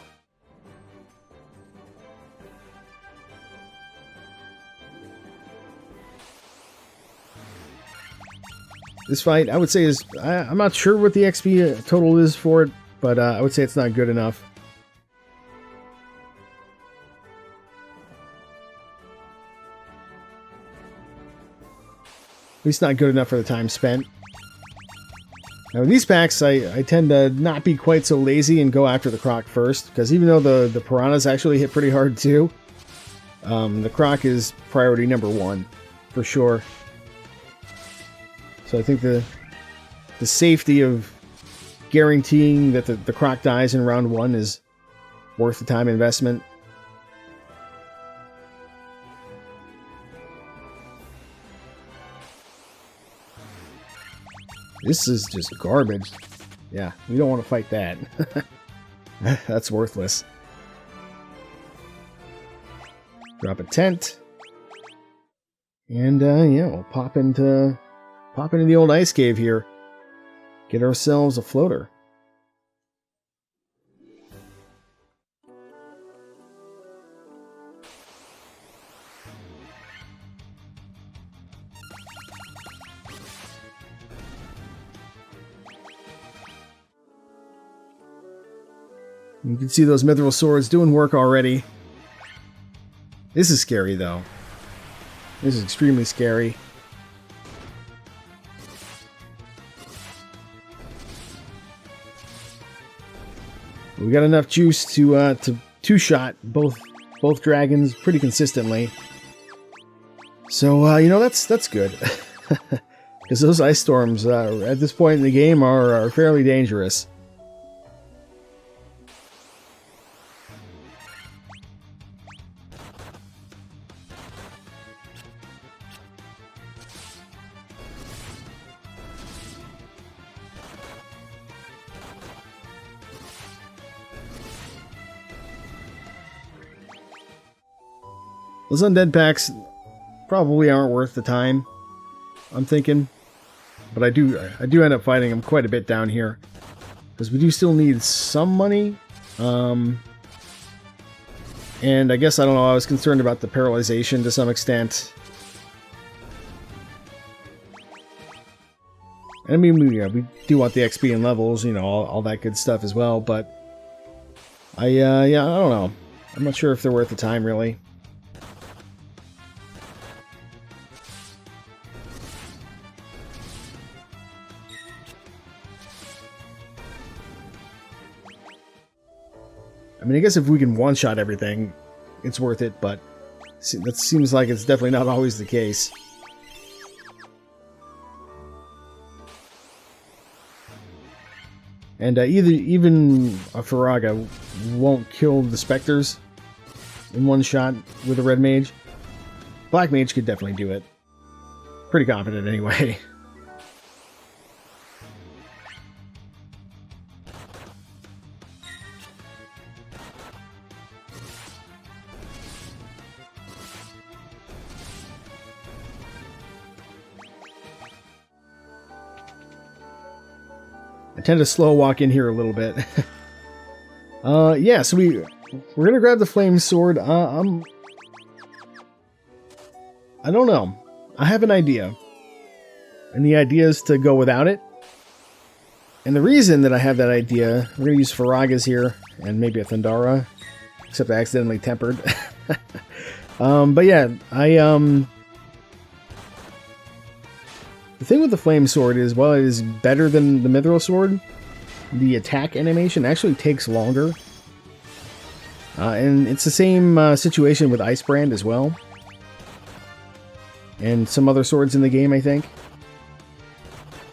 Speaker 1: this fight, I would say, is I'm not sure what the XP total is for it, but I would say it's not good enough. At least not good enough for the time spent. Now in these packs, I tend to not be quite so lazy and go after the croc first, because even though the piranhas actually hit pretty hard too, the croc is priority number 1, for sure. So I think the safety of guaranteeing that the croc dies in round 1 is worth the time investment. This is just garbage. Yeah, we don't want to fight that. That's worthless. Drop a tent. And yeah, we'll pop into the old ice cave here. Get ourselves a floater. You can see those mithril swords doing work already. This is scary, though. This is extremely scary. We got enough juice to two-shot both dragons pretty consistently. So you know, that's good, because those ice storms at this point in the game are fairly dangerous. Those undead packs probably aren't worth the time, I'm thinking. But I do end up fighting them quite a bit down here, because we do still need some money. And I guess, I don't know, I was concerned about the paralyzation to some extent. I mean, we do want the XP and levels, you know, all that good stuff as well, but yeah, I don't know. I'm not sure if they're worth the time, really. I mean, I guess if we can one-shot everything, it's worth it, but that seems like it's definitely not always the case. And even a Faraga won't kill the Spectres in one shot with a Red Mage. Black Mage could definitely do it. Pretty confident, anyway. I tend to slow walk in here a little bit. Yeah, so we're gonna grab the flame sword. I don't know. I have an idea, and the idea is to go without it. And the reason that I have that idea, we're gonna use Faragas here and maybe a Thundara, except I accidentally tempered. But yeah, the thing with the flame sword is, while it is better than the mithril sword, the attack animation actually takes longer. And it's the same situation with Icebrand as well. And some other swords in the game, I think.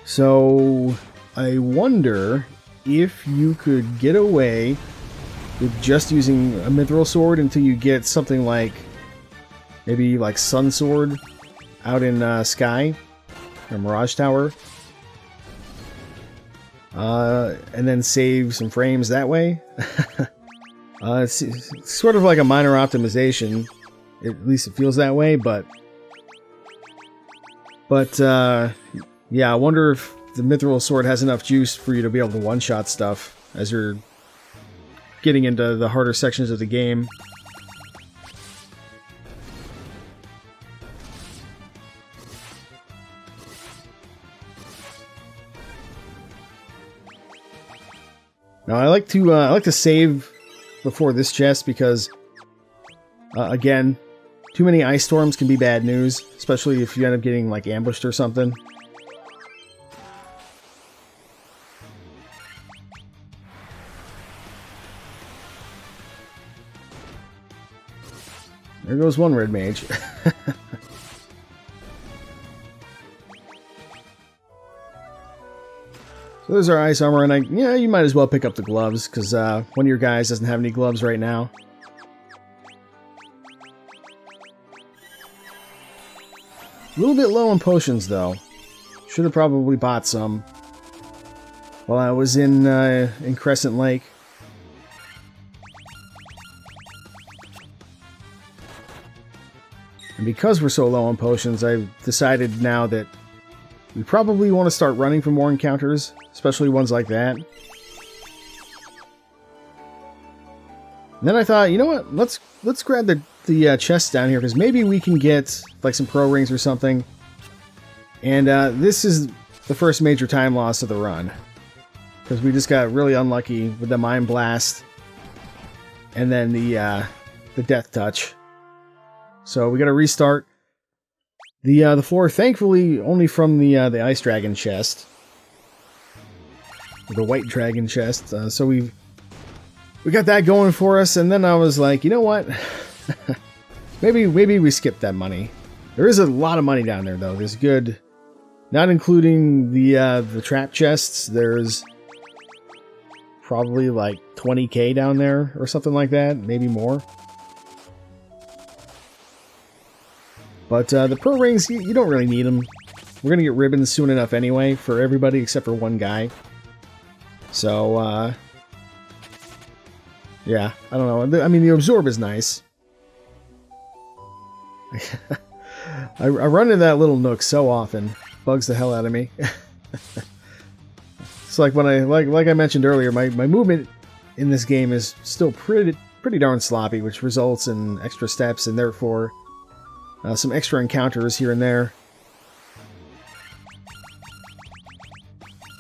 Speaker 1: So I wonder if you could get away with just using a mithril sword until you get something like, maybe like Sun Sword out in Sky. A Mirage Tower, and then save some frames that way. It's sort of like a minor optimization, at least it feels that way, but yeah, I wonder if the mithril sword has enough juice for you to be able to one-shot stuff as you're getting into the harder sections of the game. Now, I like to save before this chest because, again, too many ice storms can be bad news, especially if you end up getting like ambushed or something. There goes one Red Mage. So there's our ice armor, and yeah, you might as well pick up the gloves, because one of your guys doesn't have any gloves right now. A little bit low on potions, though. Should have probably bought some while I was in Crescent Lake. And because we're so low on potions, I've decided now that we probably want to start running for more encounters, especially ones like that. And then I thought, you know what? Let's grab the chest down here, because maybe we can get like some pro rings or something. And this is the first major time loss of the run, because we just got really unlucky with the Mind Blast and then the Death Touch. So we got to restart the floor. Thankfully, only from the Ice Dragon chest, the White Dragon chest. So we got that going for us. And then I was like, you know what? maybe we skip that money. There is a lot of money down there, though. There's good, not including the trap chests. There's probably like 20k down there or something like that, maybe more. But the pro rings, you don't really need them. We're gonna get ribbons soon enough anyway for everybody except for one guy. So yeah, I don't know. I mean, the absorb is nice. I run into that little nook so often. Bugs the hell out of me. It's like when like I mentioned earlier, my movement in this game is still pretty darn sloppy, which results in extra steps and therefore some extra encounters here and there.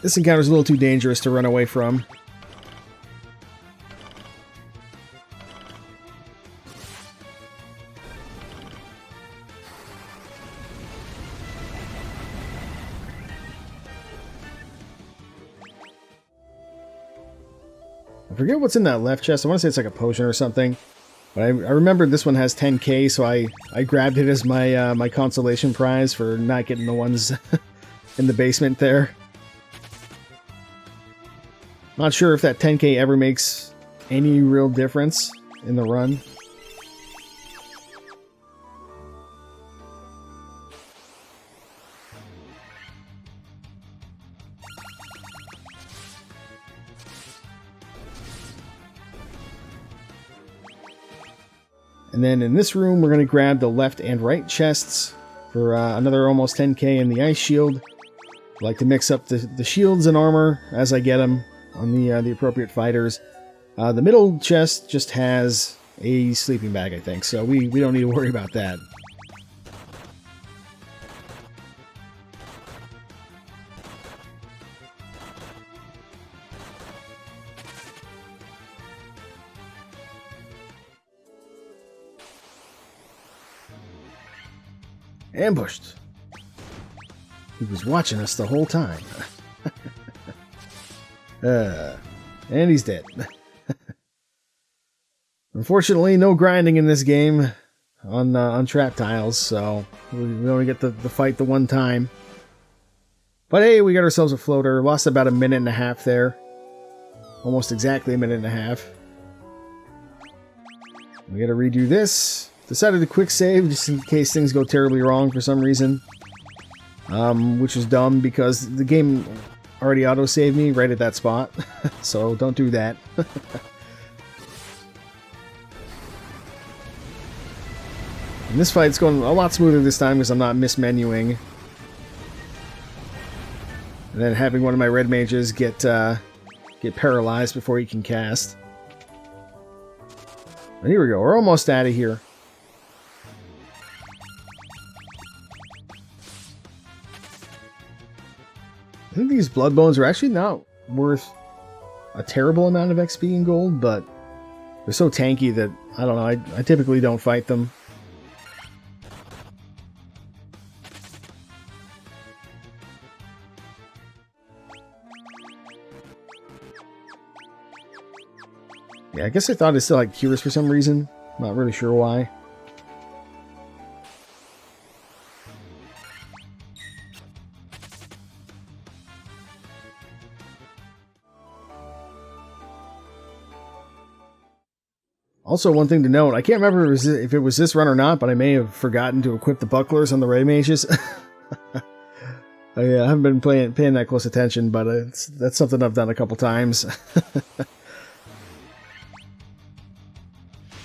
Speaker 1: This encounter is a little too dangerous to run away from. I forget what's in that left chest. I want to say it's like a potion or something. But I remember this one has 10k, so I grabbed it as my my consolation prize for not getting the ones in the basement there. Not sure if that 10k ever makes any real difference in the run. And then in this room, we're going to grab the left and right chests for another almost 10k in the ice shield. I like to mix up the shields and armor as I get them on the appropriate fighters. The middle chest just has a sleeping bag, I think, so we don't need to worry about that. Ambushed. He was watching us the whole time. And he's dead. Unfortunately, no grinding in this game on trap tiles, so we only get the fight the one time. But hey, we got ourselves a floater. Lost about a minute and a half there. Almost exactly a minute and a half. We gotta redo this. Decided to quick save just in case things go terribly wrong for some reason. Which is dumb because the game already auto-saved me right at that spot. So don't do that. And this fight's going a lot smoother this time because I'm not mismenuing. And then having one of my red mages get paralyzed before he can cast. And here we go. We're almost out of here. I think these blood bones are actually not worth a terrible amount of XP and gold, but they're so tanky that, I don't know, I typically don't fight them. Yeah, I guess I thought it still had cures for some reason. Not really sure why. Also, one thing to note, I can't remember if it was this run or not, but I may have forgotten to equip the bucklers on the red mages. I haven't been paying that close attention, but that's something I've done a couple times.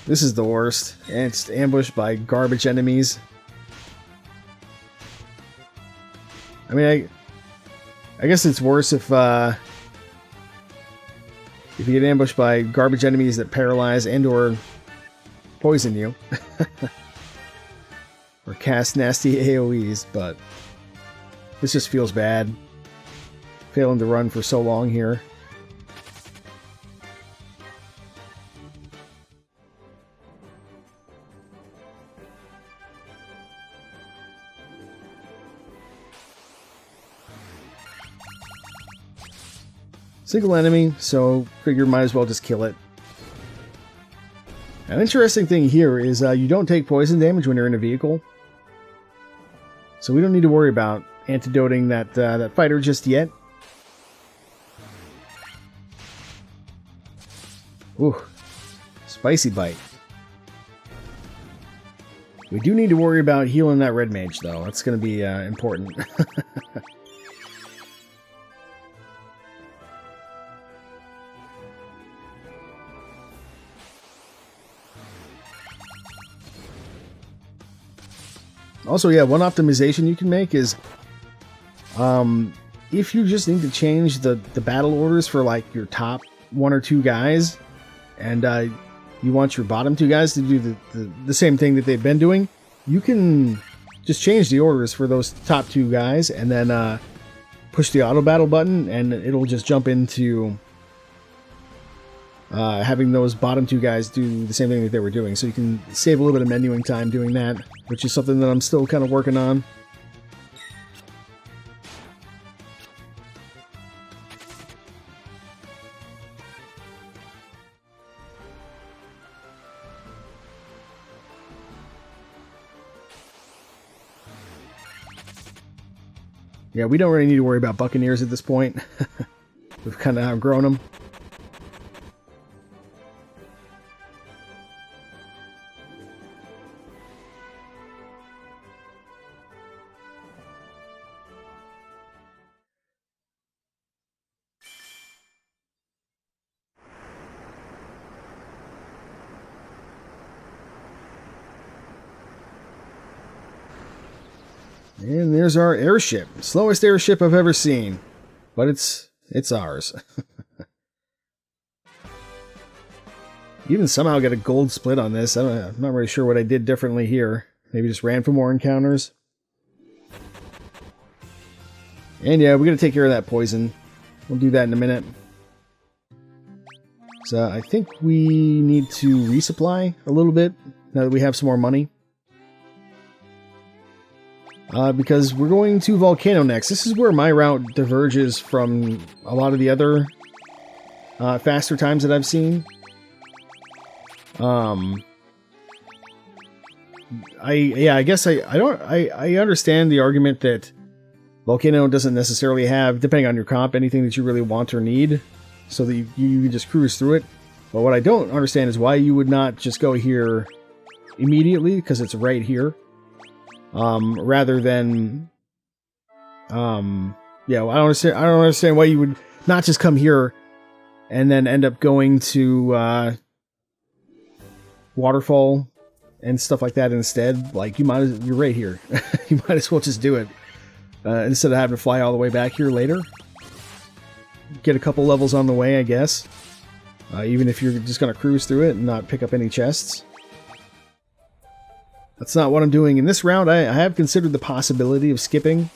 Speaker 1: This is the worst. And it's ambushed by garbage enemies. mean, I guess it's worse if you get ambushed by garbage enemies that paralyze and or poison you. Or cast nasty AoEs, but this just feels bad. Failing to run for so long here. Single enemy, so figure might as well just kill it. An interesting thing here is you don't take poison damage when you're in a vehicle. So we don't need to worry about antidoting that fighter just yet. Ooh, spicy bite. We do need to worry about healing that red mage, though. That's going to be important. Also, yeah, one optimization you can make is if you just need to change the battle orders for like your top 1 or 2 guys, and you want your bottom 2 guys to do the same thing that they've been doing, you can just change the orders for those top 2 guys and then push the auto battle button, and it'll just jump into having those bottom 2 guys do the same thing that they were doing. So you can save a little bit of menuing time doing that, which is something that I'm still kind of working on. Yeah, we don't really need to worry about Buccaneers at this point. We've kind of outgrown them. And there's our airship. Slowest airship I've ever seen. But it's ours. Even somehow got a gold split on this. I'm not really sure what I did differently here. Maybe just ran for more encounters. And yeah, we're going to take care of that poison. We'll do that in a minute. So I think we need to resupply a little bit now that we have some more money. Because we're going to Volcano next. This is where my route diverges from a lot of the other faster times that I've seen. I guess I understand the argument that Volcano doesn't necessarily have, depending on your comp, anything that you really want or need, so that you can just cruise through it. But what I don't understand is why you would not just go here immediately, because it's right here. Rather than, yeah, I don't understand why you would not just come here and then end up going to, Waterfall and stuff like that instead. Like, you're right here. You might as well just do it, instead of having to fly all the way back here later. Get a couple levels on the way, I guess. Even if you're just gonna cruise through it and not pick up any chests. That's not what I'm doing in this round. I have considered the possibility of skipping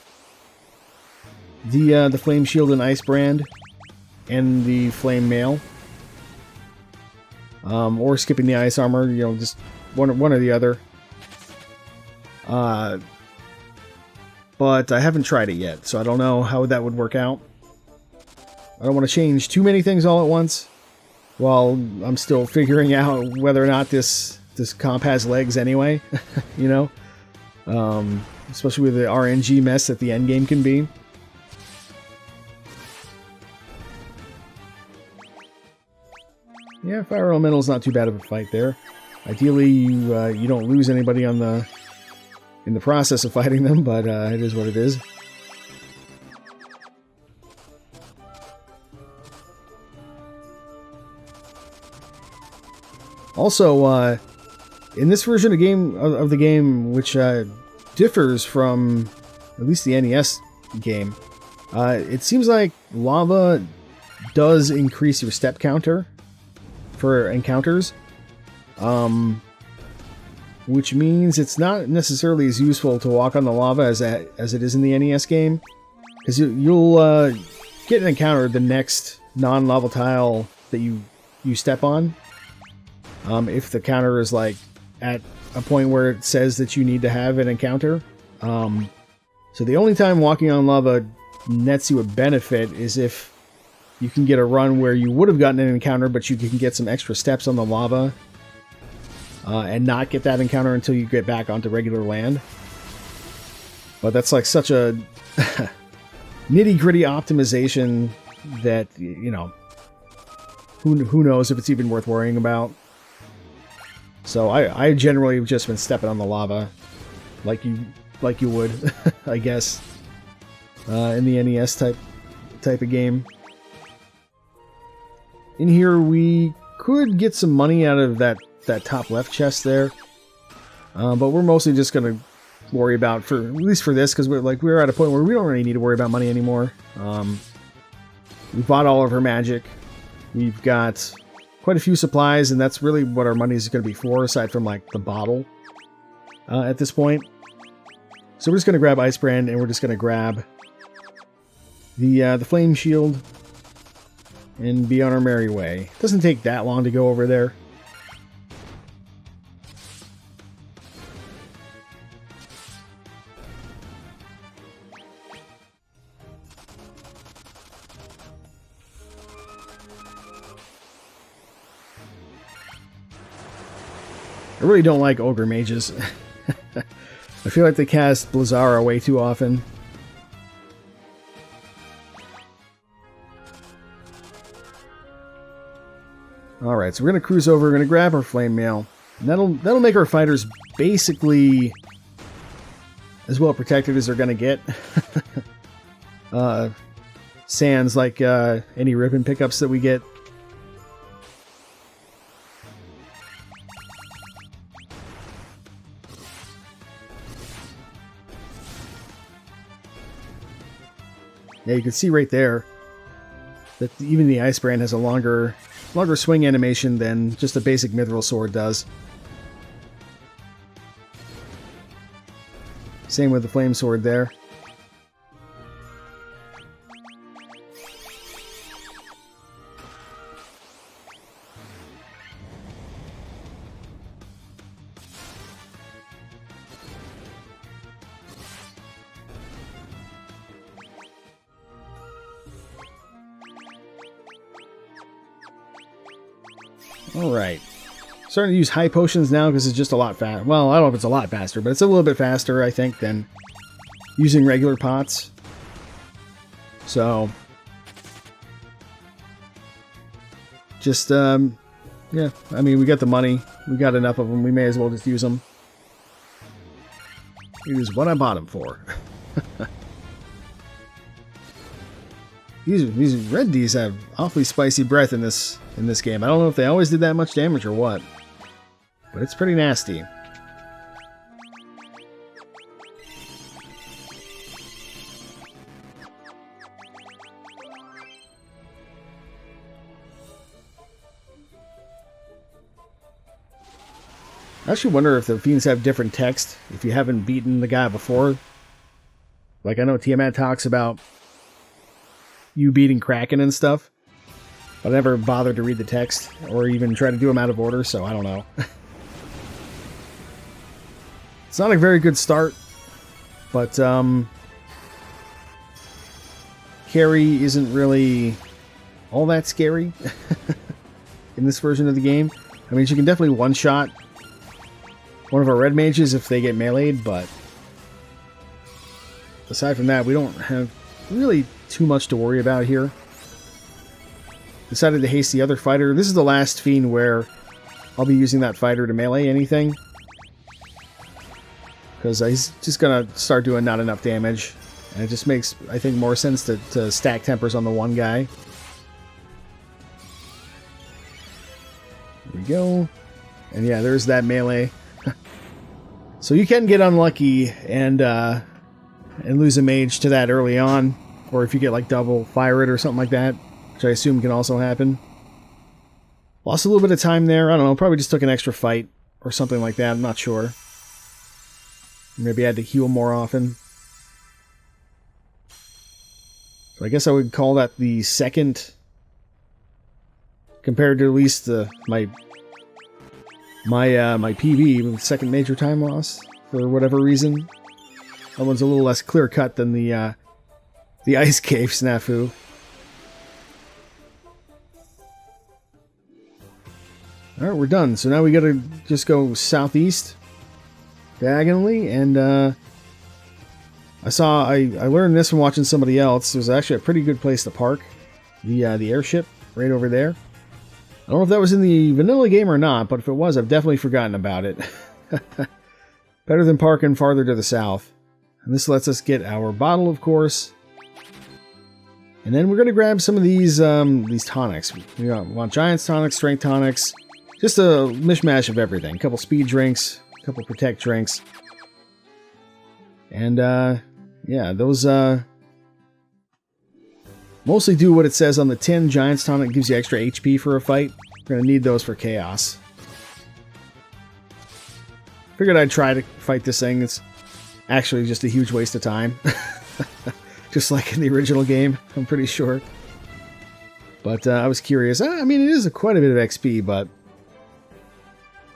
Speaker 1: the Flame Shield and Ice Brand and the Flame Mail, or skipping the Ice Armor. You know, just one or the other. But I haven't tried it yet, so I don't know how that would work out. I don't want to change too many things all at once while I'm still figuring out whether or not this comp has legs anyway, you know? Especially with the RNG mess that the endgame can be. Yeah, Fire Elemental is not too bad of a fight there. Ideally, you don't lose anybody in the process of fighting them, but it is what it is. Also, in this version of the game, which differs from at least the NES game. It seems like lava does increase your step counter for encounters, which means it's not necessarily as useful to walk on the lava as it is in the NES game, because you'll get an encounter the next non-lava tile that you step on, if the counter is like at a point where it says that you need to have an encounter. So the only time walking on lava nets you a benefit is if you can get a run where you would have gotten an encounter, but you can get some extra steps on the lava, and not get that encounter until you get back onto regular land. But that's like such a nitty-gritty optimization that, you know, who knows if it's even worth worrying about. So I generally have just been stepping on the lava like you would, I guess, in the NES type of game. In here we could get some money out of that top left chest there, but we're mostly just gonna worry about, for at least for this, because we're at a point where we don't really need to worry about money anymore. We bought all of her magic. We've got quite a few supplies, and that's really what our money is going to be for, aside from like the bottle at this point. So we're just going to grab Ice Brand, and we're just going to grab the Flame Shield and be on our merry way. It doesn't take that long to go over there. I really don't like Ogre Mages. I feel like they cast Blizzara way too often. Alright, so we're going to cruise over, we're going to grab our Flame Mail. And that'll make our fighters basically as well protected as they're going to get. Sans like any ribbon pickups that we get. Yeah, you can see right there that even the Ice Brand has a longer swing animation than just a basic Mithril Sword does. Same with the Flame Sword there. Alright. Starting to use high potions now because it's just a lot fast. Well, I don't know if it's a lot faster, but it's a little bit faster, I think, than using regular pots. So, just, yeah, I mean, we got the money. We got enough of them. We may as well just use them. It is what I bought them for. These red Ds have awfully spicy breath in this game. I don't know if they always did that much damage or what, but it's pretty nasty. I actually wonder if the fiends have different text if you haven't beaten the guy before. Like, I know Tiamat talks about you beating Kraken and stuff, but I never bothered to read the text or even try to do them out of order, so I don't know. It's not a very good start, but carry isn't really all that scary in this version of the game. I mean, you can definitely one-shot one of our red mages if they get meleeed, but aside from that, we don't have really too much to worry about here. Decided to haste the other fighter. This is the last fiend where I'll be using that fighter to melee anything, because he's just gonna start doing not enough damage, and it just makes, I think, more sense to stack tempers on the one guy. There we go. And yeah, there's that melee. So you can get unlucky and and lose a mage to that early on, or if you get like double fire it or something like that, which I assume can also happen. Lost a little bit of time there. I don't know, probably just took an extra fight or something like that. I'm not sure. Maybe I had to heal more often. So I guess I would call that the second, compared to at least my PV, the second major time loss for whatever reason. That one's a little less clear cut than the ice cave snafu. Alright, we're done. So now we gotta just go southeast diagonally, and I learned this from watching somebody else. There's actually a pretty good place to park the airship right over there. I don't know if that was in the vanilla game or not, but if it was, I've definitely forgotten about it. Better than parking farther to the south. And this lets us get our bottle, of course. And then we're going to grab some of these tonics. We want Giant's tonics, Strength tonics, just a mishmash of everything. A couple speed drinks, a couple protect drinks. And, yeah, those mostly do what it says on the tin. Giant's tonic gives you extra HP for a fight. We're going to need those for chaos. Figured I'd try to fight this thing. It's actually just a huge waste of time. Just like in the original game, I'm pretty sure. But I was curious. I mean, it is quite a bit of XP, but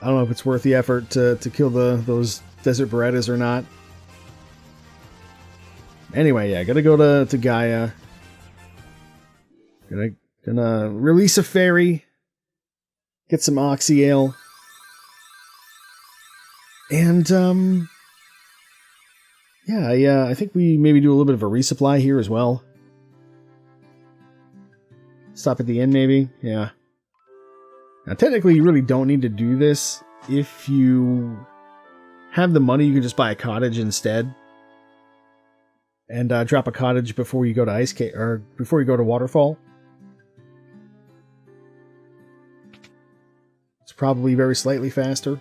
Speaker 1: I don't know if it's worth the effort to kill those desert Berettas or not. Anyway, yeah, gotta go to Gaia. Gonna release a fairy. Get some Oxy Ale. And, yeah, I think we maybe do a little bit of a resupply here as well. Stop at the inn, maybe? Yeah. Now, technically, you really don't need to do this. If you have the money, you can just buy a cottage instead. And drop a cottage before you go to Ice Cave, or before you go to Waterfall. It's probably very slightly faster.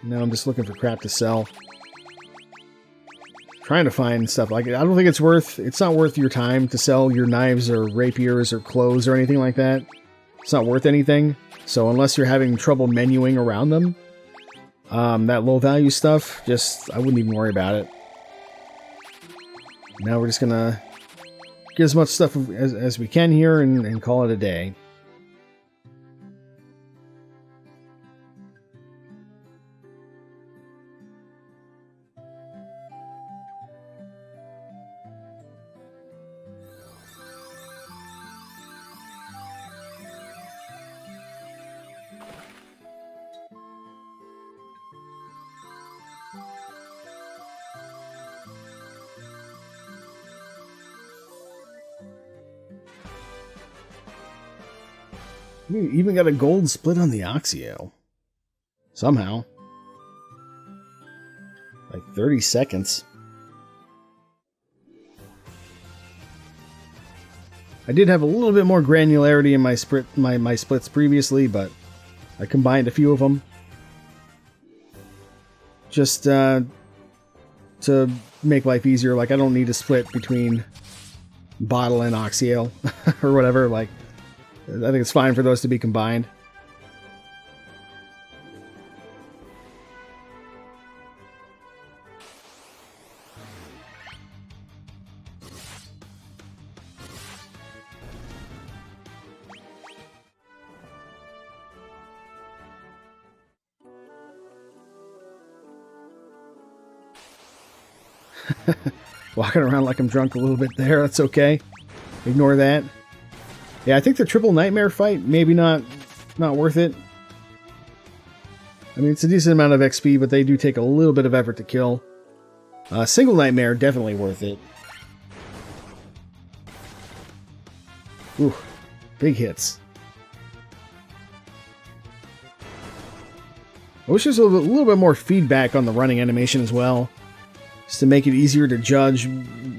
Speaker 1: Now I'm just looking for crap to sell. Trying to find stuff like it. I don't think it's not worth your time to sell your knives or rapiers or clothes or anything like that. It's not worth anything. So unless you're having trouble menuing around them, that low value stuff, I wouldn't even worry about it. Now we're just gonna get as much stuff as we can here and call it a day. We even got a gold split on the Oxy Ale. Somehow. Like 30 seconds. I did have a little bit more granularity in my splits previously, but I combined a few of them. Just to make life easier. Like, I don't need to split between bottle and Oxy Ale or whatever. Like, I think it's fine for those to be combined. Walking around like I'm drunk a little bit there. That's okay. Ignore that. Yeah, I think the triple nightmare fight, maybe not worth it. I mean, it's a decent amount of XP, but they do take a little bit of effort to kill. Single nightmare, definitely worth it. Ooh, big hits. I wish there's a little bit more feedback on the running animation as well. Just to make it easier to judge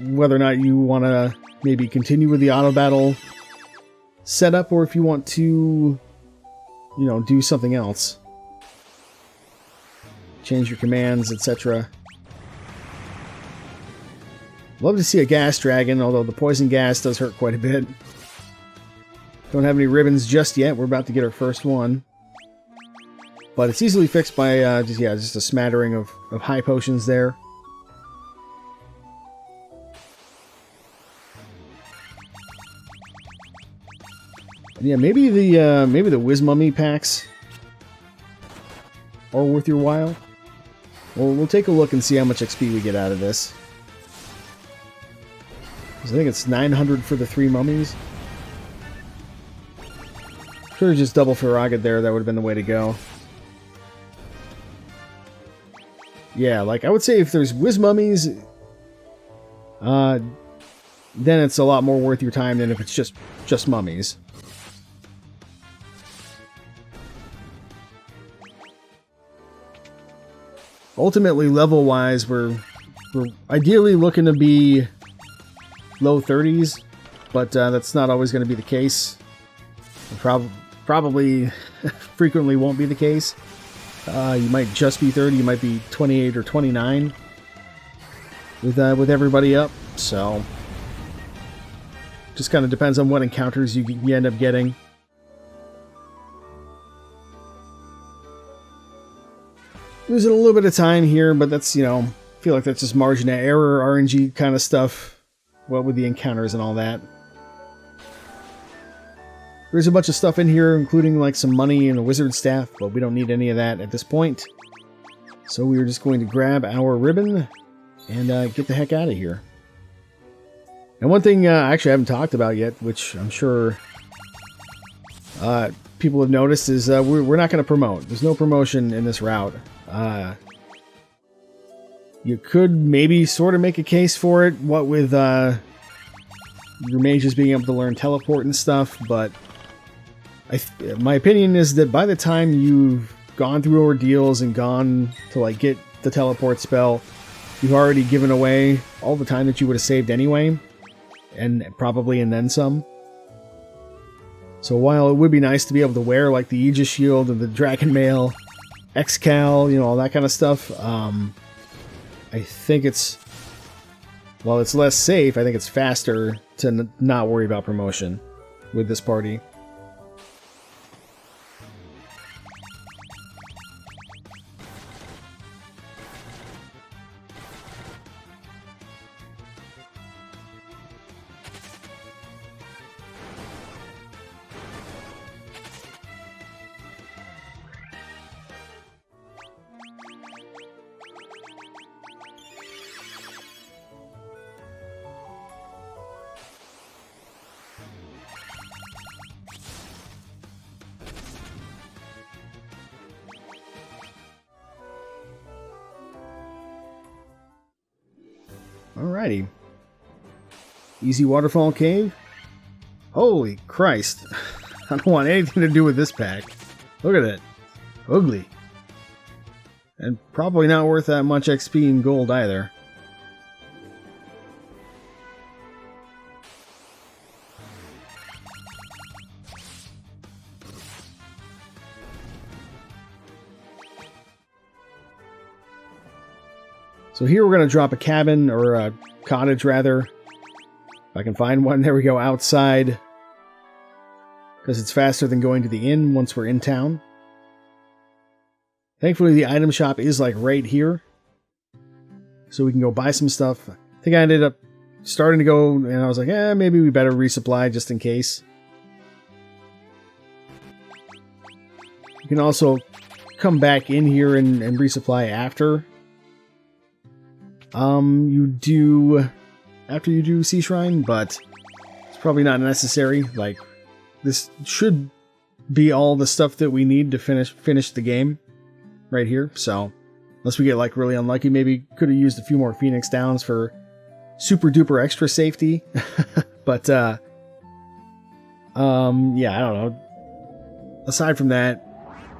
Speaker 1: whether or not you want to maybe continue with the auto battle setup, or if you want to, do something else. change your commands, etc. Love to see a gas dragon, although the poison gas does hurt quite a bit. Don't have any ribbons just yet. We're about to get our first one. But it's easily fixed by just a smattering of high potions there. And yeah, maybe the Whiz Mummy packs are worth your while. Well, we'll take a look and see how much XP we get out of this. I think it's 900 for the 3 mummies. Should have just double Farragut there. That would have been the way to go. Yeah, like I would say if there's Whiz Mummies, then it's a lot more worth your time than if it's just mummies. Ultimately, level-wise, we're ideally looking to be low 30s, but that's not always going to be the case. Probably frequently won't be the case. You might just be 30, you might be 28 or 29 with everybody up, so just kind of depends on what encounters you end up getting. Losing a little bit of time here, but that's, I feel like that's just margin of error, RNG kind of stuff. What with the encounters and all that. There's a bunch of stuff in here, including like some money and a wizard staff, but we don't need any of that at this point. So we're just going to grab our ribbon and get the heck out of here. And one thing I actually haven't talked about yet, which I'm sure people have noticed, is we're not going to promote. There's no promotion in this route. You could maybe sort of make a case for it, what with your mages being able to learn teleport and stuff, but my opinion is that by the time you've gone through ordeals and gone to like get the teleport spell, you've already given away all the time that you would have saved anyway, and then some. So while it would be nice to be able to wear like the Aegis Shield and the Dragon Mail, Excal, all that kind of stuff, I think while it's less safe, I think it's faster to not worry about promotion with this party. Alrighty. Easy Waterfall Cave. Holy Christ. I don't want anything to do with this pack. Look at it. Ugly. And probably not worth that much XP and gold either. So here we're going to drop a cabin, or a cottage rather. If I can find one. There we go, outside. Because it's faster than going to the inn once we're in town. Thankfully the item shop is like right here. So we can go buy some stuff. I think I ended up starting to go, and I was like, maybe we better resupply just in case. You can also come back in here and resupply after. After you do Sea Shrine, but it's probably not necessary. Like, this should be all the stuff that we need to finish the game right here. So, unless we get like really unlucky, maybe could have used a few more Phoenix Downs for super duper extra safety. But yeah, I don't know. Aside from that,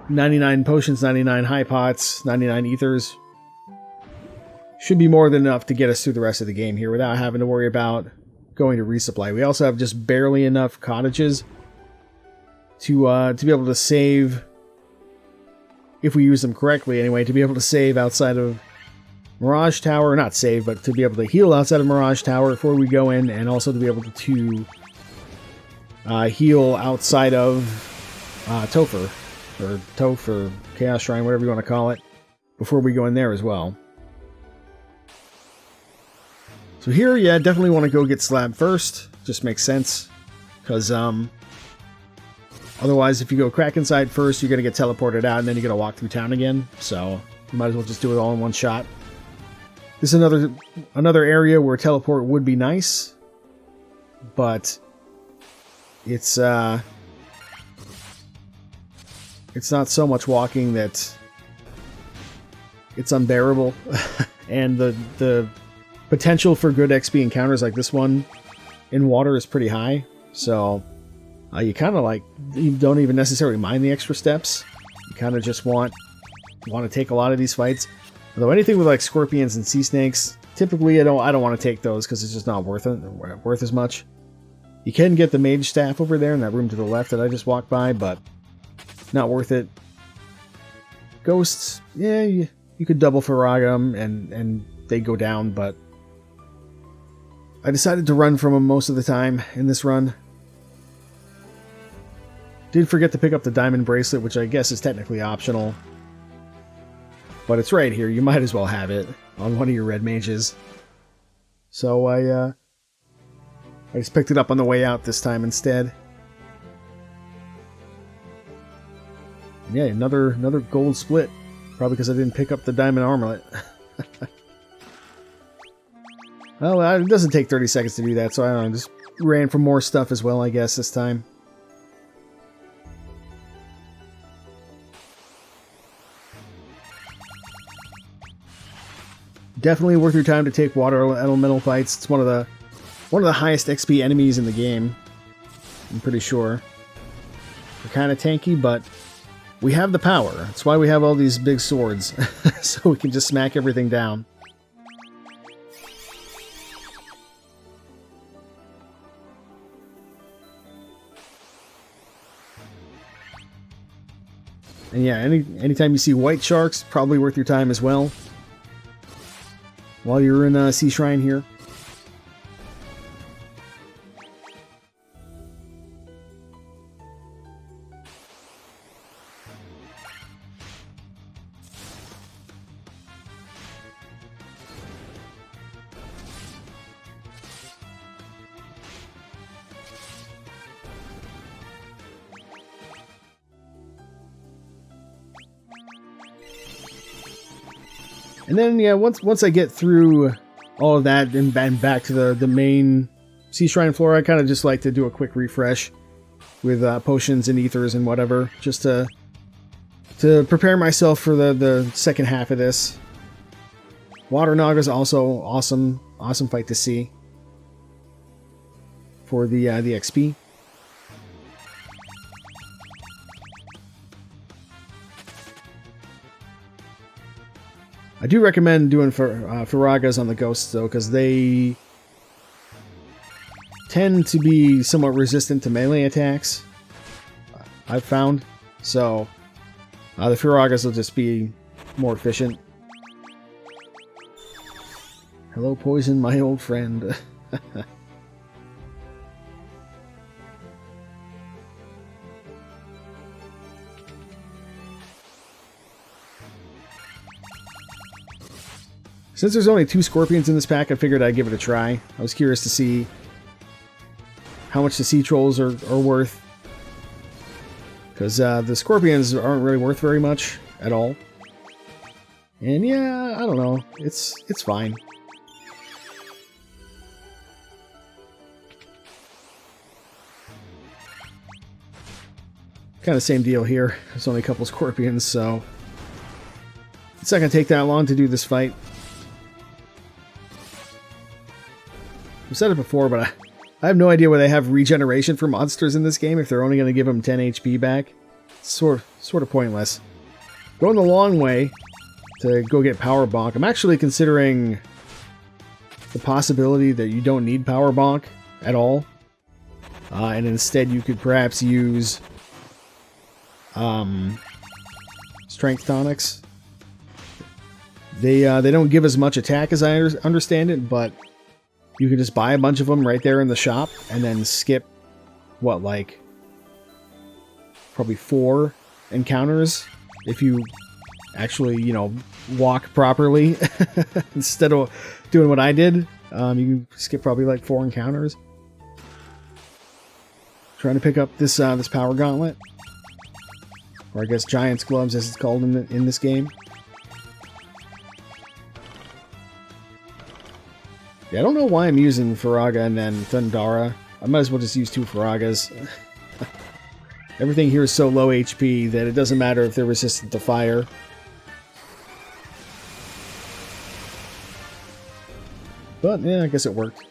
Speaker 1: 99 potions, 99 high pots, 99 ethers. Should be more than enough to get us through the rest of the game here without having to worry about going to resupply. We also have just barely enough cottages to be able to save if we use them correctly anyway, to be able to save outside of Mirage Tower. Not save, but to be able to heal outside of Mirage Tower before we go in, and also to be able to heal outside of Topher, or Toph, or Chaos Shrine, whatever you want to call it, before we go in there as well. So here, yeah, definitely want to go get Slab first. Just makes sense, because otherwise, if you go Kraken side first, you're going to get teleported out, and then you're going to walk through town again. So you might as well just do it all in one shot. This is another area where teleport would be nice, but it's not so much walking that it's unbearable, and the potential for good XP encounters like this one in water is pretty high. So you kind of like, you don't even necessarily mind the extra steps. You kind of just want to take a lot of these fights. Although anything with like scorpions and sea snakes, typically I don't want to take those because it's just not worth as much. You can get the mage staff over there in that room to the left that I just walked by, but not worth it. Ghosts, yeah, you could double Faraga them and they go down, but I decided to run from them most of the time in this run. Did forget to pick up the diamond bracelet, which I guess is technically optional. But it's right here, you might as well have it on one of your red mages. So I just picked it up on the way out this time instead. Yeah, another gold split. Probably because I didn't pick up the diamond armlet. Well, it doesn't take 30 seconds to do that, so I don't know, just ran for more stuff as well, I guess, this time. Definitely worth your time to take water elemental fights. It's one of the highest XP enemies in the game, I'm pretty sure. They're kind of tanky, but we have the power. That's why we have all these big swords, so we can just smack everything down. And yeah, anytime you see white sharks, probably worth your time as well. While you're in Sea Shrine here. And then, yeah, once I get through all of that and back to the main Sea Shrine floor, I kind of just like to do a quick refresh with potions and ethers and whatever, just to prepare myself for the second half of this. Water Naga's also awesome fight to see for the XP. I do recommend doing Faragas on the ghosts, though, because they tend to be somewhat resistant to melee attacks, I've found. So, the Faragas will just be more efficient. Hello, Poison, my old friend. Since there's only 2 scorpions in this pack, I figured I'd give it a try. I was curious to see how much the sea trolls are worth. Because the scorpions aren't really worth very much at all. And yeah, I don't know. It's fine. Kind of same deal here. There's only a couple scorpions, so it's not going to take that long to do this fight. I've said it before, but I have no idea why they have regeneration for monsters in this game if they're only going to give them 10 HP back. It's sort of pointless. Going the long way to go get Power Bonk. I'm actually considering the possibility that you don't need Power Bonk at all. And instead you could perhaps use strength tonics. They don't give as much attack as I understand it, but you can just buy a bunch of them right there in the shop and then skip, what, like, probably 4 encounters if you actually, you know, walk properly instead of doing what I did. You can skip probably like 4 encounters. Trying to pick up this this power gauntlet, or I guess Giant's gloves as it's called in this game. Yeah, I don't know why I'm using Faraga and then Thundara. I might as well just use 2 Faragas. Everything here is so low HP that it doesn't matter if they're resistant to fire. But, yeah, I guess it worked.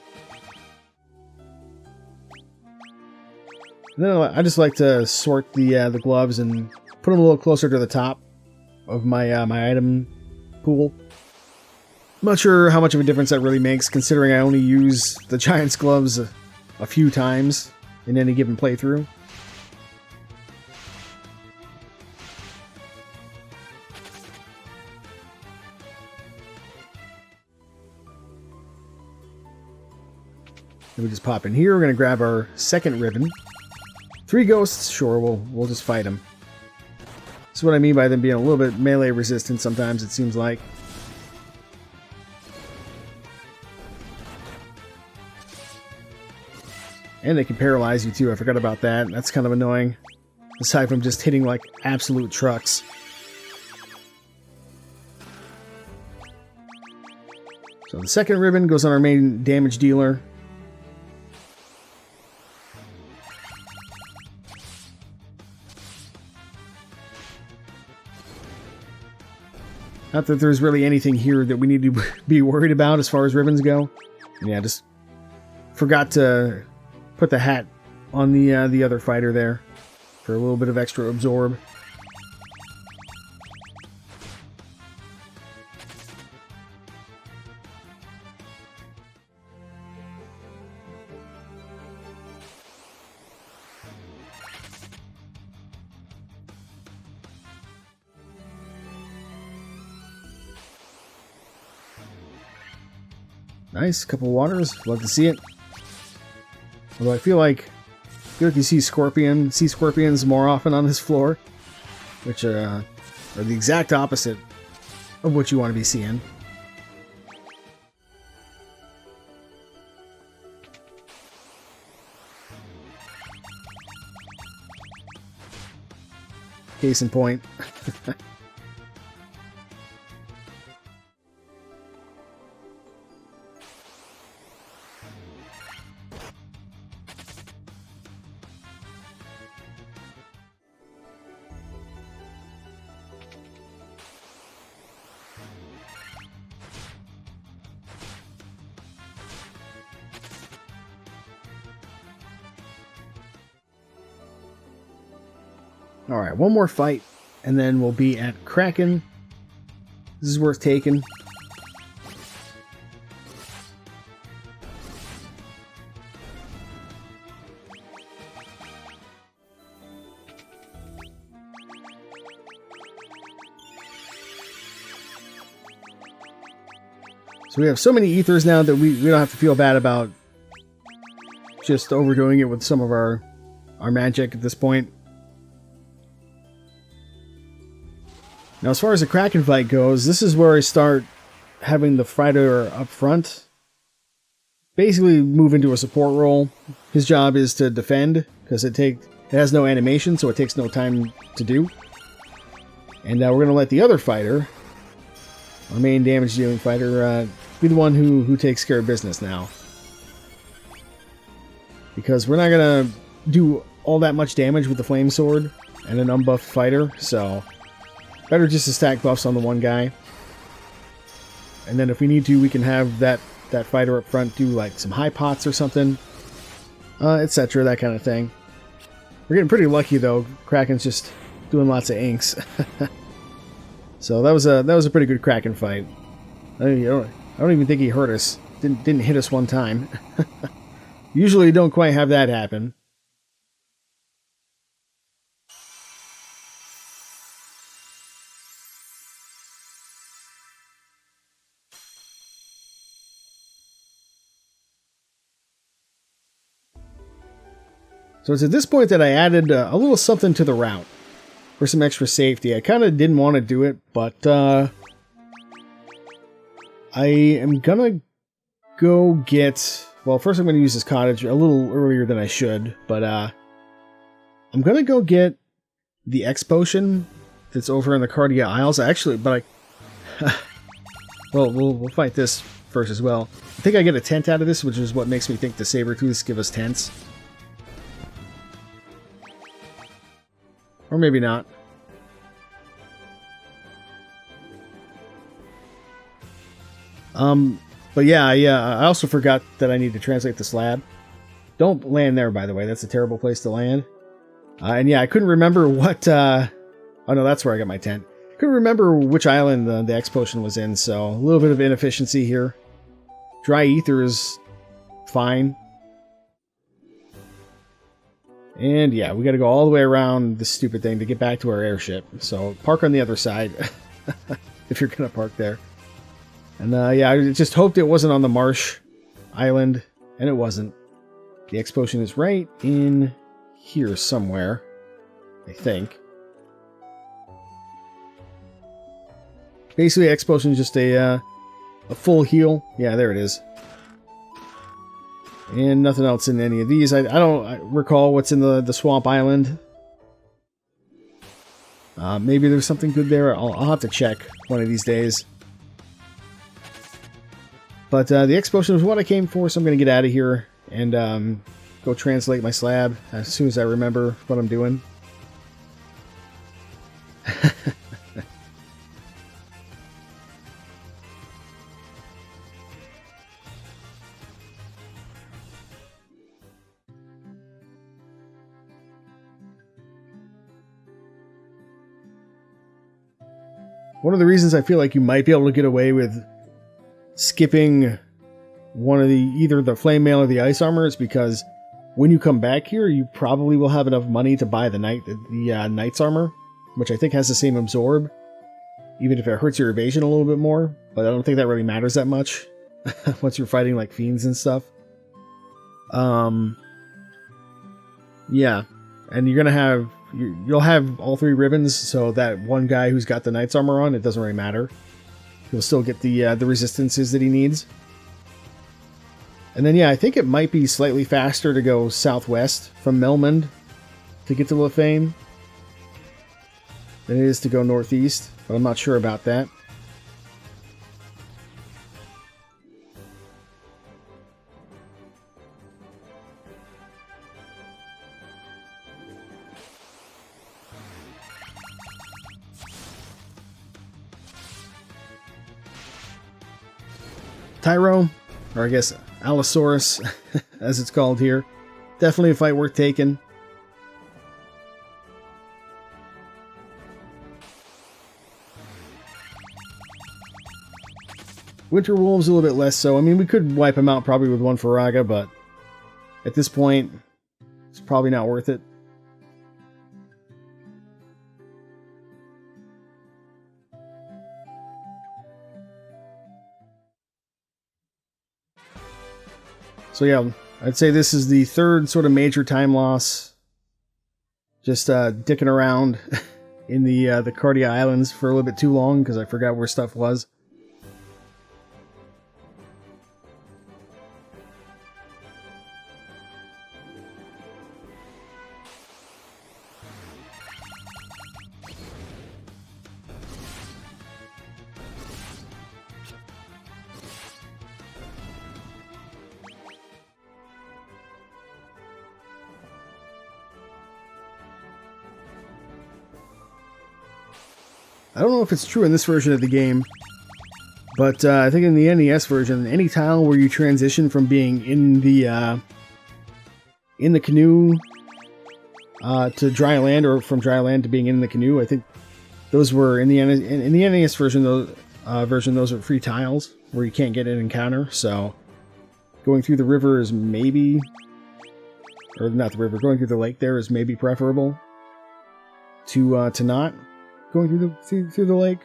Speaker 1: And then I just like to sort the gloves and put them a little closer to the top of my my item pool. I'm not sure how much of a difference that really makes, considering I only use the Giant's gloves a few times in any given playthrough. Then we just pop in here. We're going to grab our second ribbon. 3 ghosts, sure, we'll just fight them. That's what I mean by them being a little bit melee resistant sometimes, it seems like. And they can paralyze you too, I forgot about that. That's kind of annoying. Aside from just hitting like absolute trucks. So the second ribbon goes on our main damage dealer. Not that there's really anything here that we need to be worried about as far as ribbons go. And yeah, just forgot to put the hat on the other fighter there for a little bit of extra absorb. Nice, couple waters. Love to see it. Although I feel like you see scorpions more often on this floor, which are the exact opposite of what you want to be seeing. Case in point. Alright, one more fight, and then we'll be at Kraken. This is worth taking. So we have so many ethers now that we don't have to feel bad about just overdoing it with some of our magic at this point. Now, as far as the Kraken Fight goes, this is where I start having the fighter up front basically move into a support role. His job is to defend, because it has no animation, so it takes no time to do. And we're going to let the other fighter, our main damage-dealing fighter, be the one who takes care of business now. Because we're not going to do all that much damage with the Flame Sword and an unbuffed fighter, so better just to stack buffs on the one guy. And then if we need to, we can have that fighter up front do like some high pots or something, etc., that kind of thing. We're getting pretty lucky though. Kraken's just doing lots of inks. So that was a pretty good Kraken fight. I don't even think he hurt us. Didn't hit us one time. Usually you don't quite have that happen. So it's at this point that I added a little something to the route for some extra safety. I kind of didn't want to do it, but I am gonna go get... Well, first I'm going to use this cottage a little earlier than I should, but I'm going to go get the X potion that's over in the Cardia Isles. Actually, but well, we'll fight this first as well. I think I get a tent out of this, which is what makes me think the Sabertooths give us tents. Or maybe not. But yeah, I also forgot that I need to translate the slab. Don't land there, by the way. That's a terrible place to land. And yeah, I couldn't remember what... oh no, that's where I got my tent. Couldn't remember which island the X potion was in, so a little bit of inefficiency here. Dry ether is fine. And yeah, we gotta go all the way around this stupid thing to get back to our airship. So park on the other side, if you're gonna park there. And yeah, I just hoped it wasn't on the marsh island, and it wasn't. The X potion is right in here somewhere, I think. Basically, X potion is just a full heal. Yeah, there it is. And nothing else in any of these. I don't recall what's in the swamp island. Maybe there's something good there. I'll have to check one of these days. But the X potion is what I came for, so I'm going to get out of here and go translate my slab as soon as I remember what I'm doing. One of the reasons I feel like you might be able to get away with skipping one of either the flame mail or the ice armor is because when you come back here, you probably will have enough money to buy the knight's armor, which I think has the same absorb, even if it hurts your evasion a little bit more. But I don't think that really matters that much once you're fighting like fiends and stuff. Yeah, and you're gonna have you'll have all three ribbons, so that one guy who's got the knight's armor on, it doesn't really matter. He'll still get the resistances that he needs. And then, yeah, I think it might be slightly faster to go southwest from Melmond to get to Lefane than it is to go northeast, but I'm not sure about that. Tyro, or I guess Allosaurus, as it's called here. Definitely a fight worth taking. Winter Wolves a little bit less so. I mean, we could wipe them out probably with one Faraga, but at this point, it's probably not worth it. So yeah, I'd say this is the third sort of major time loss. Just dicking around in the Cardia Islands for a little bit too long because I forgot where stuff was. I don't know if it's true in this version of the game, but I think in the NES version, any tile where you transition from being in the canoe to dry land, or from dry land to being in the canoe, I think those were in the NES version. Those are free tiles where you can't get an encounter. So going through the river is maybe, or not the river, going through the lake there is maybe preferable to not going through the lake.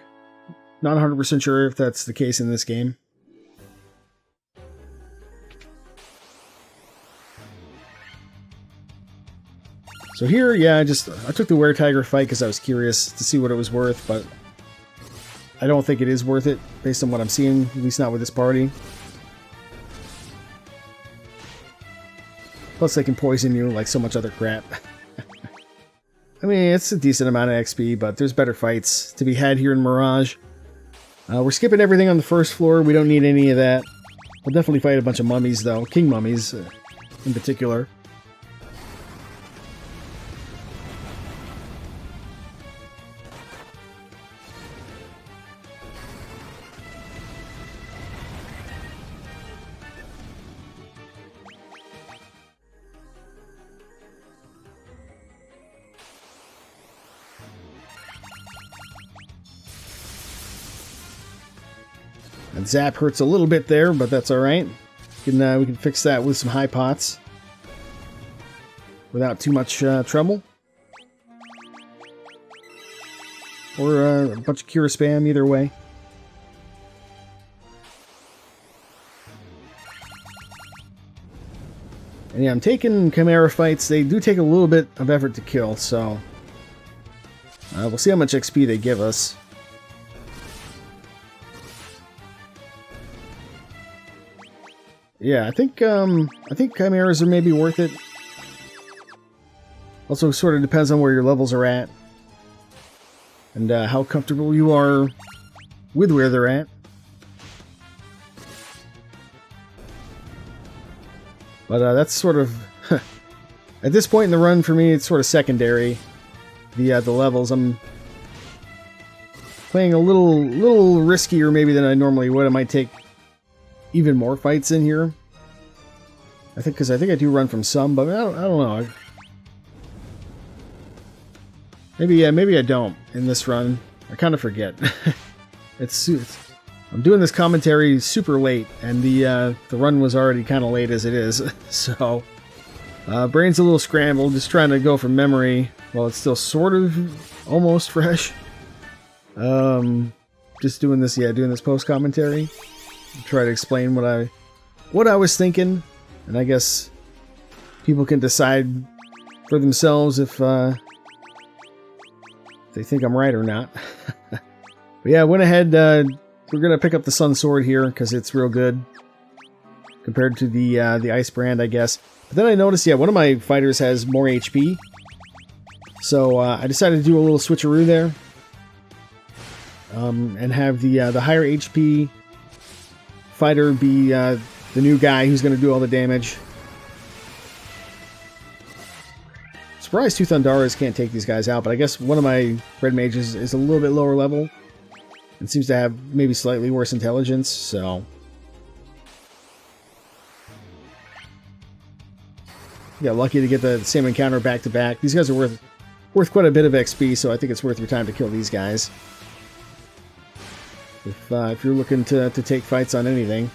Speaker 1: Not 100% sure if that's the case in this game. So here, yeah, I took the Were-Tiger fight because I was curious to see what it was worth, but I don't think it is worth it based on what I'm seeing, at least not with this party. Plus they can poison you like so much other crap. I mean, it's a decent amount of XP, but there's better fights to be had here in Mirage. We're skipping everything on the first floor. We don't need any of that. We'll definitely fight a bunch of mummies, though. King mummies, in particular. And zap hurts a little bit there, but that's alright. We can fix that with some high pots without too much trouble. Or a bunch of cure spam, either way. And yeah, I'm taking Chimera fights. They do take a little bit of effort to kill, so we'll see how much XP they give us. Yeah, I think Chimeras are maybe worth it. Also, sort of depends on where your levels are at. And how comfortable you are with where they're at. But that's sort of... at this point in the run, for me, it's sort of secondary. The levels. I'm playing a little riskier maybe than I normally would. I might take even more fights in here. Because I think I do run from some, but I don't know. Maybe I don't in this run. I kind of forget. I'm doing this commentary super late, and the run was already kind of late as it is. So brain's a little scrambled, just trying to go from memory while it's still sort of almost fresh. Just doing this post commentary. Try to explain what I was thinking, and I guess people can decide for themselves if they think I'm right or not. But yeah, I went ahead. We're gonna pick up the Sun Sword here because it's real good compared to the Ice Brand, I guess. But then I noticed, yeah, one of my fighters has more HP, so I decided to do a little switcheroo there, and have the higher HP fighter be the new guy who's going to do all the damage. Surprised two Thundaras can't take these guys out, but I guess one of my red mages is a little bit lower level and seems to have maybe slightly worse intelligence, so... got lucky to get the same encounter back to back. These guys are worth quite a bit of XP, so I think it's worth your time to kill these guys. If you're looking to take fights on anything.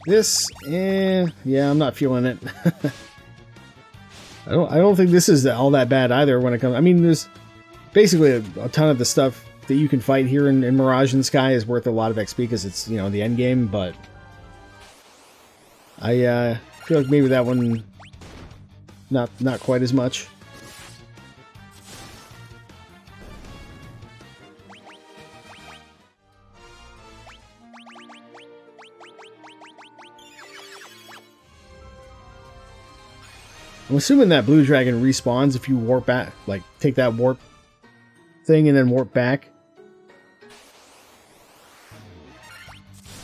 Speaker 1: This, yeah, I'm not feeling it. I don't think this is all that bad either when it comes... I mean, there's basically a ton of the stuff that you can fight here in Mirage and Sky is worth a lot of XP because it's, you know, the end game, but I feel like maybe that one not quite as much. I'm assuming that blue dragon respawns if you warp back, like take that warp thing and then warp back.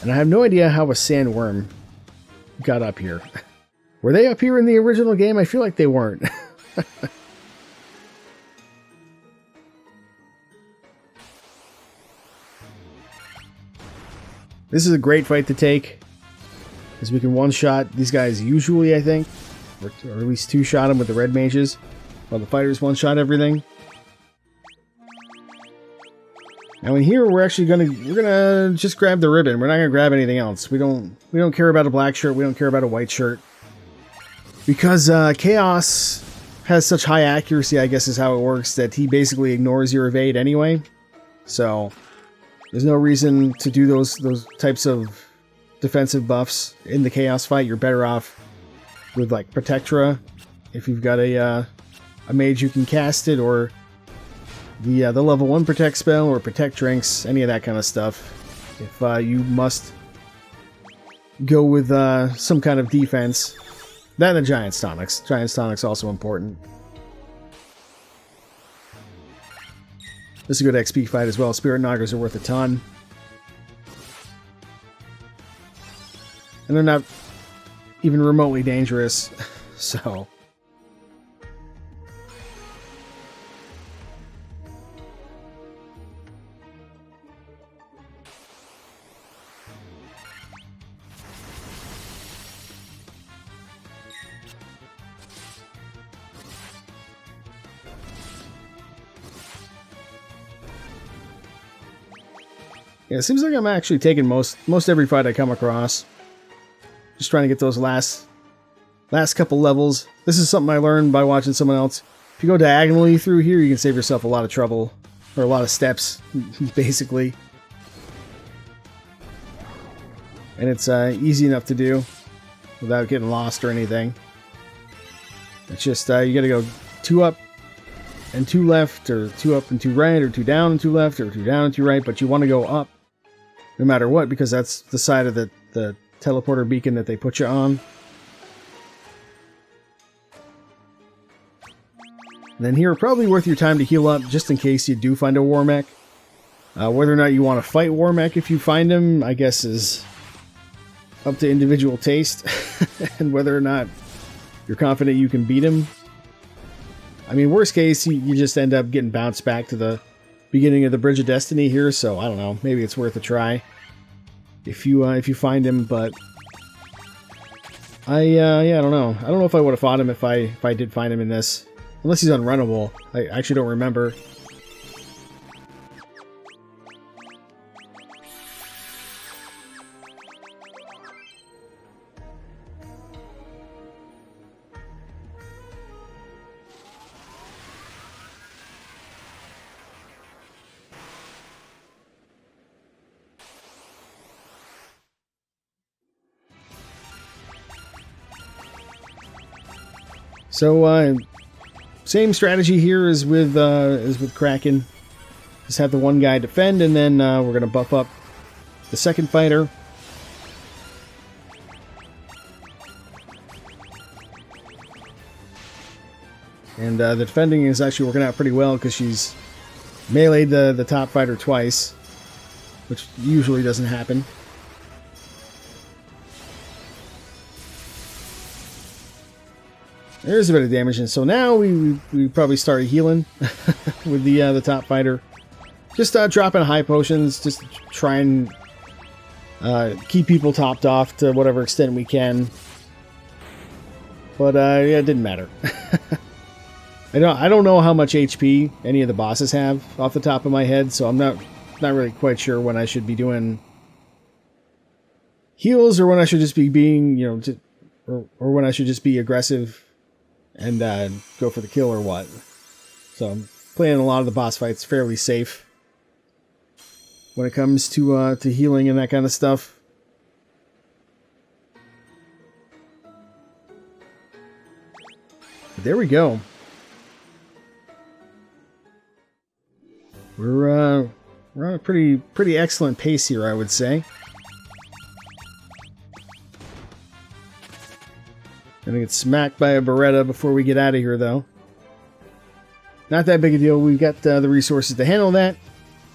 Speaker 1: And I have no idea how a sandworm got up here. Were they up here in the original game? I feel like they weren't. This is a great fight to take, because we can one-shot these guys usually, I think. Or at least two-shot them with the red mages, while the fighters one-shot everything. Now in here, we're gonna just grab the ribbon. We're not gonna grab anything else. We don't care about a black shirt. We don't care about a white shirt, because Chaos has such high accuracy, I guess is how it works, that he basically ignores your evade anyway. So there's no reason to do those types of defensive buffs in the Chaos fight. You're better off with like Protectra if you've got a mage who can cast it, or the level 1 Protect spell, or Protect Drinks, any of that kind of stuff. If you must go with some kind of defense. That and the Giant's Tonics. Giant's Tonics also important. This is a good XP fight as well. Spirit Nagras are worth a ton. And they're not even remotely dangerous, so... Yeah, it seems like I'm actually taking most every fight I come across. Just trying to get those last couple levels. This is something I learned by watching someone else. If you go diagonally through here, you can save yourself a lot of trouble. Or a lot of steps, basically. And it's easy enough to do without getting lost or anything. It's just, you gotta go 2 up and 2 left, or 2 up and 2 right, or 2 down and 2 left, or 2 down and 2 right, but you want to go up no matter what, because that's the side of the teleporter beacon that they put you on. And then here, probably worth your time to heal up, just in case you do find a war mech. Whether or not you want to fight war mech if you find him, I guess is up to individual taste, and whether or not you're confident you can beat him. I mean, worst case, you just end up getting bounced back to the beginning of the Bridge of Destiny here, so I don't know, maybe it's worth a try if you find him, but yeah, I don't know. I don't know if I would have fought him if I did find him in this. Unless he's unrunnable. I actually don't remember. So, same strategy here as with Kraken. Just have the one guy defend, and then we're going to buff up the second fighter. And the defending is actually working out pretty well, because she's meleeed the top fighter twice, which usually doesn't happen. There's a bit of damage, and so now we probably start healing with the top fighter. Just dropping high potions, just try and keep people topped off to whatever extent we can. But yeah, it didn't matter. I don't know how much HP any of the bosses have off the top of my head, so I'm not really quite sure when I should be doing heals, or when I should just be being, or when I should just be aggressive and go for the kill, or what. So I'm playing a lot of the boss fights fairly safe when it comes to healing and that kind of stuff. But there we go. We're on a pretty excellent pace here, I would say. Gonna get smacked by a Beretta before we get out of here, though. Not that big a deal. We've got the resources to handle that.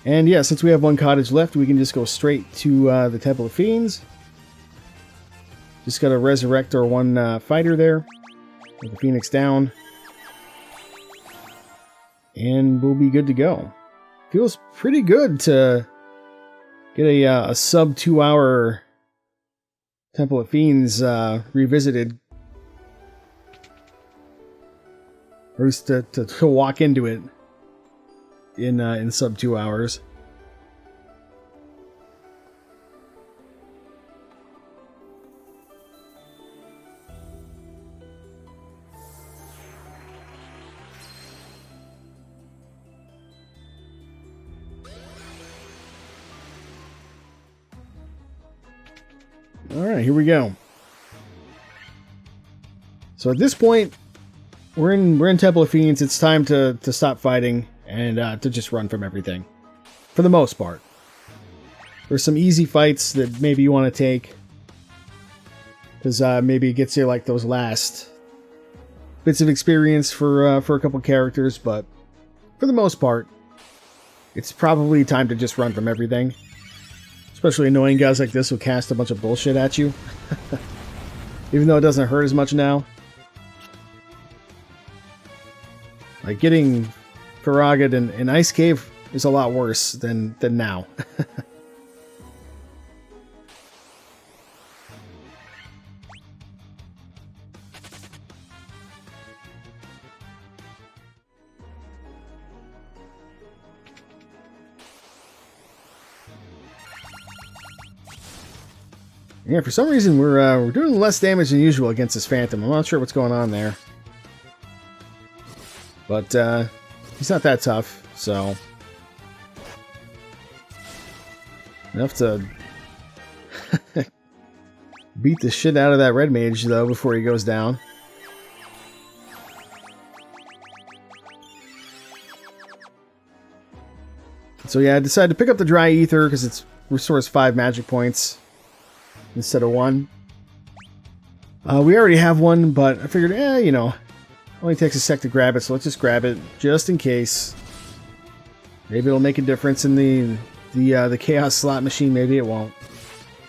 Speaker 1: And yeah, since we have one cottage left, we can just go straight to the Temple of Fiends. Just gotta resurrect our one fighter there. Get the Phoenix down. And we'll be good to go. Feels pretty good to get a sub 2 hour Temple of Fiends revisited. Or at least to walk into it in sub 2 hours. Alright, here we go. So at this point, we're in Temple of Fiends. It's time to stop fighting and to just run from everything. For the most part. There's some easy fights that maybe you want to take. Because maybe it gets you like those last bits of experience for a couple characters. But for the most part, it's probably time to just run from everything. Especially annoying guys like this who cast a bunch of bullshit at you. Even though it doesn't hurt as much now. Like getting Farragut in Ice Cave is a lot worse than now. Yeah, for some reason we're doing less damage than usual against this Phantom. I'm not sure what's going on there. But he's not that tough, so enough to beat the shit out of that red mage though before he goes down. So yeah, I decided to pick up the dry ether because it restores 5 magic points instead of 1. We already have one, but I figured, you know, only takes a sec to grab it, so let's just grab it just in case. Maybe it'll make a difference in the chaos slot machine. Maybe it won't.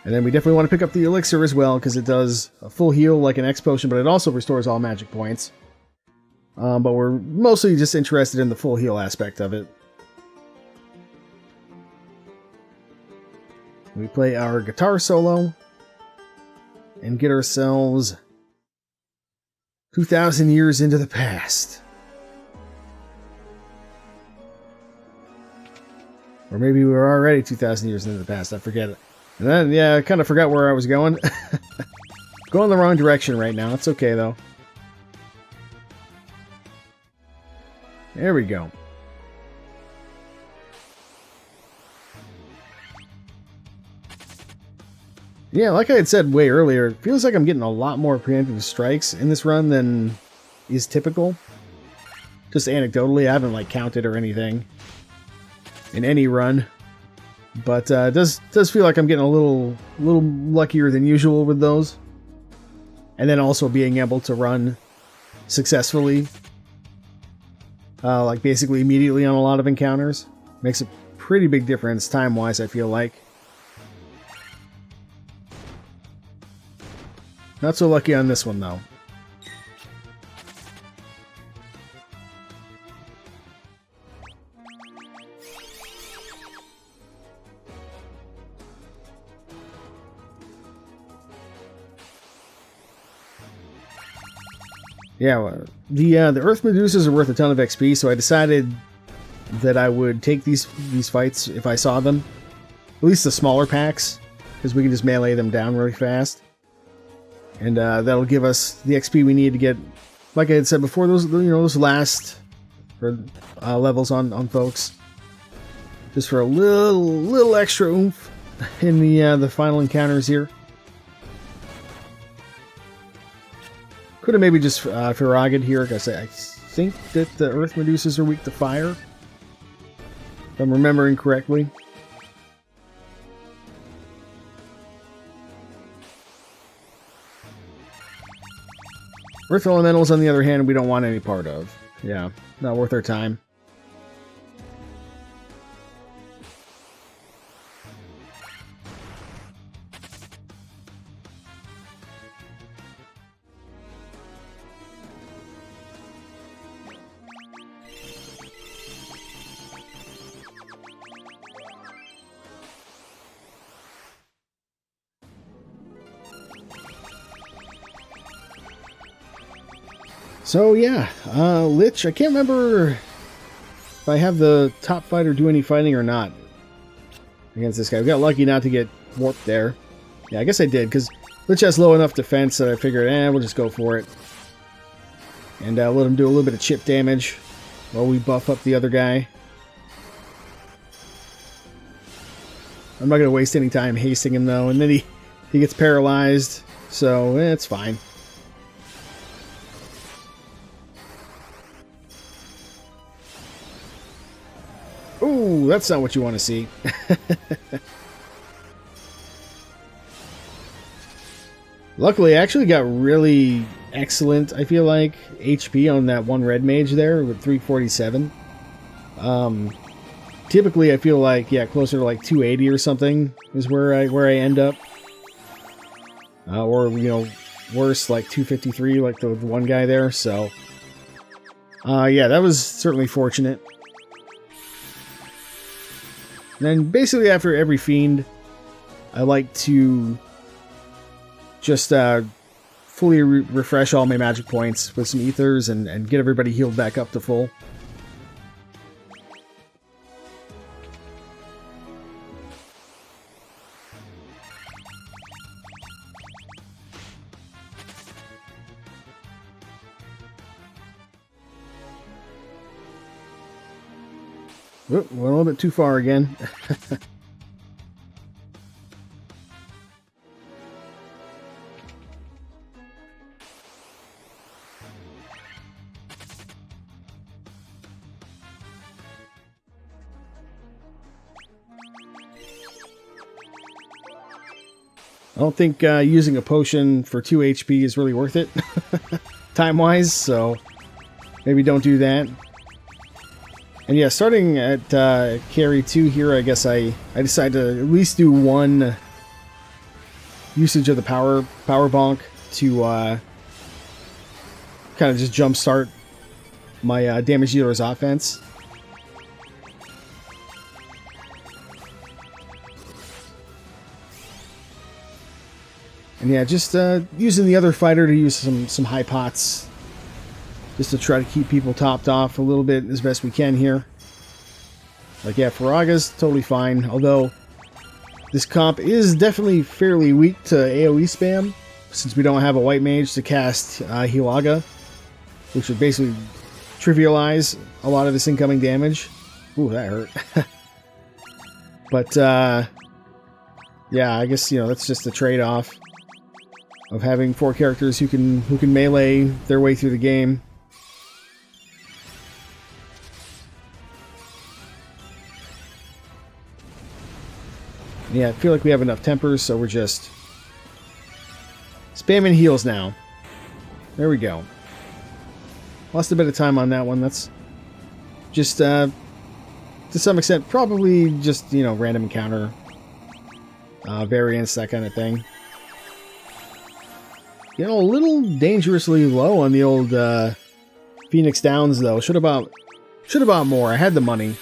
Speaker 1: And then we definitely want to pick up the elixir as well because it does a full heal like an X potion, but it also restores all magic points. But we're mostly just interested in the full heal aspect of it. We play our guitar solo and get ourselves 2,000 years into the past. Or maybe we were already 2,000 years into the past, I forget it. And then, yeah, I kind of forgot where I was going. Going the wrong direction right now, it's okay though. There we go. Yeah, like I had said way earlier, it feels like I'm getting a lot more preemptive strikes in this run than is typical. Just anecdotally, I haven't like counted or anything in any run. But it does feel like I'm getting a little luckier than usual with those. And then also being able to run successfully. Like basically immediately on a lot of encounters. Makes a pretty big difference time-wise, I feel like. Not so lucky on this one, though. Yeah, well, the Earth Medusas are worth a ton of XP, so I decided that I would take these fights if I saw them. At least the smaller packs, because we can just melee them down really fast. And that'll give us the XP we need to get, like I had said before, those last levels on folks. Just for a little extra oomph in the final encounters here. Could have maybe just Farragut here, because I think that the Earth Medusas are weak to fire. If I'm remembering correctly. Earth Elementals, on the other hand, we don't want any part of. Yeah, not worth our time. So yeah, Lich, I can't remember if I have the top fighter do any fighting or not against this guy. We got lucky not to get warped there. Yeah, I guess I did, because Lich has low enough defense that I figured, we'll just go for it. And let him do a little bit of chip damage while we buff up the other guy. I'm not going to waste any time hasting him, though. And then he gets paralyzed, so it's fine. Ooh, that's not what you want to see. Luckily, I actually got really excellent, I feel like, HP on that one red mage there with 347. Typically, I feel like, yeah, closer to like 280 or something is where I end up. Or, you know, worse, like 253, like the one guy there, so... yeah, that was certainly fortunate. And then, basically, after every fiend, I like to just fully refresh all my magic points with some ethers and get everybody healed back up to full. Went a little bit too far again. I don't think using a potion for 2 HP is really worth it, time-wise, so maybe don't do that. And yeah, starting at carry 2 here, I guess I decided to at least do one usage of the power bonk to kind of just jumpstart my damage dealer's offense. And yeah, just using the other fighter to use some high pots, just to try to keep people topped off a little bit as best we can here. Like, yeah, Faraga's totally fine, although this comp is definitely fairly weak to AoE spam, since we don't have a white mage to cast Hilaga, which would basically trivialize a lot of this incoming damage. Ooh, that hurt. But, yeah, I guess, you know, that's just the trade-off of having 4 characters who can melee their way through the game. Yeah, I feel like we have enough tempers, so we're just spamming heals now. There we go. Lost a bit of time on that one. That's just, to some extent, probably just, you know, random encounter variance, that kind of thing. You know, a little dangerously low on the old Phoenix Downs, though. Should have bought more. I had the money.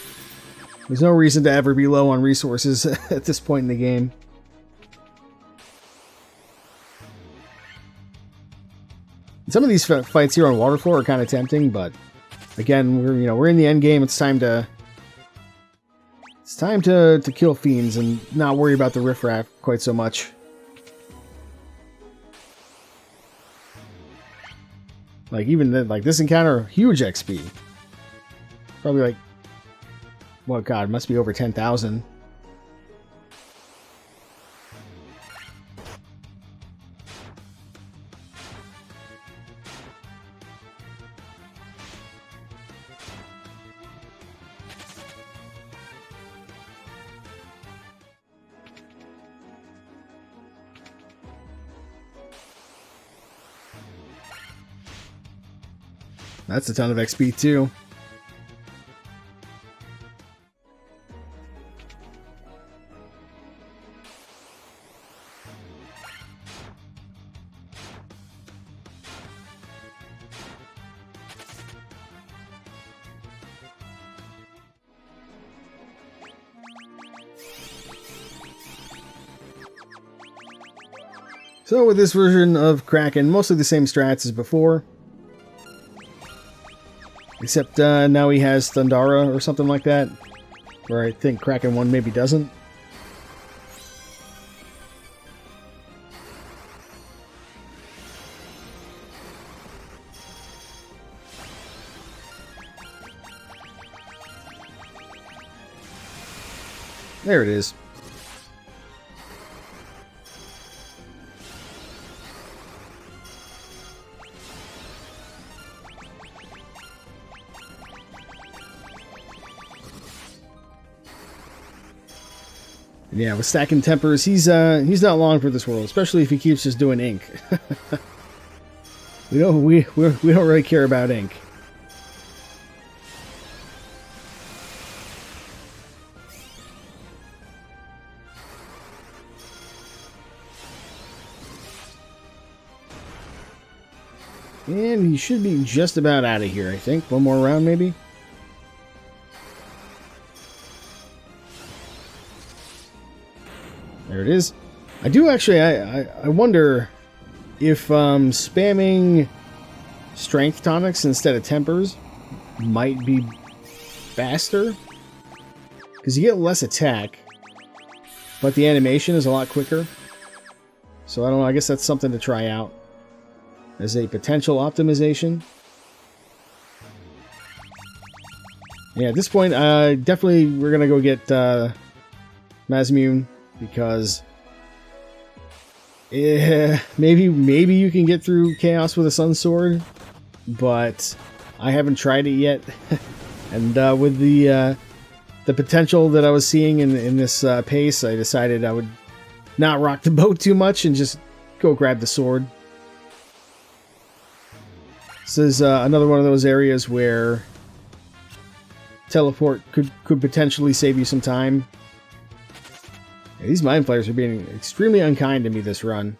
Speaker 1: There's no reason to ever be low on resources at this point in the game. Some of these fights here on Waterfall are kind of tempting, but again, we're in the end game. It's time to kill fiends and not worry about the riffraff quite so much. Like, even this encounter, huge XP. Probably like, well, God, it must be over 10,000. That's a ton of XP too. So with this version of Kraken, mostly the same strats as before. Except now he has Thundara or something like that. Where I think Kraken 1 maybe doesn't. There it is. Yeah, with stacking tempers, he's not long for this world, especially if he keeps just doing ink. we don't really care about ink. And he should be just about out of here, I think. One more round, maybe? There it is. I do actually, I wonder if spamming strength tonics instead of tempers might be faster. Because you get less attack, but the animation is a lot quicker. So I don't know, I guess that's something to try out as a potential optimization. Yeah, at this point, definitely we're going to go get Mazmune. Because maybe you can get through Chaos with a Sun Sword, but I haven't tried it yet. And with the potential that I was seeing in this pace, I decided I would not rock the boat too much and just go grab the sword. This is another one of those areas where teleport could potentially save you some time. These Mind Flayers are being extremely unkind to me this run.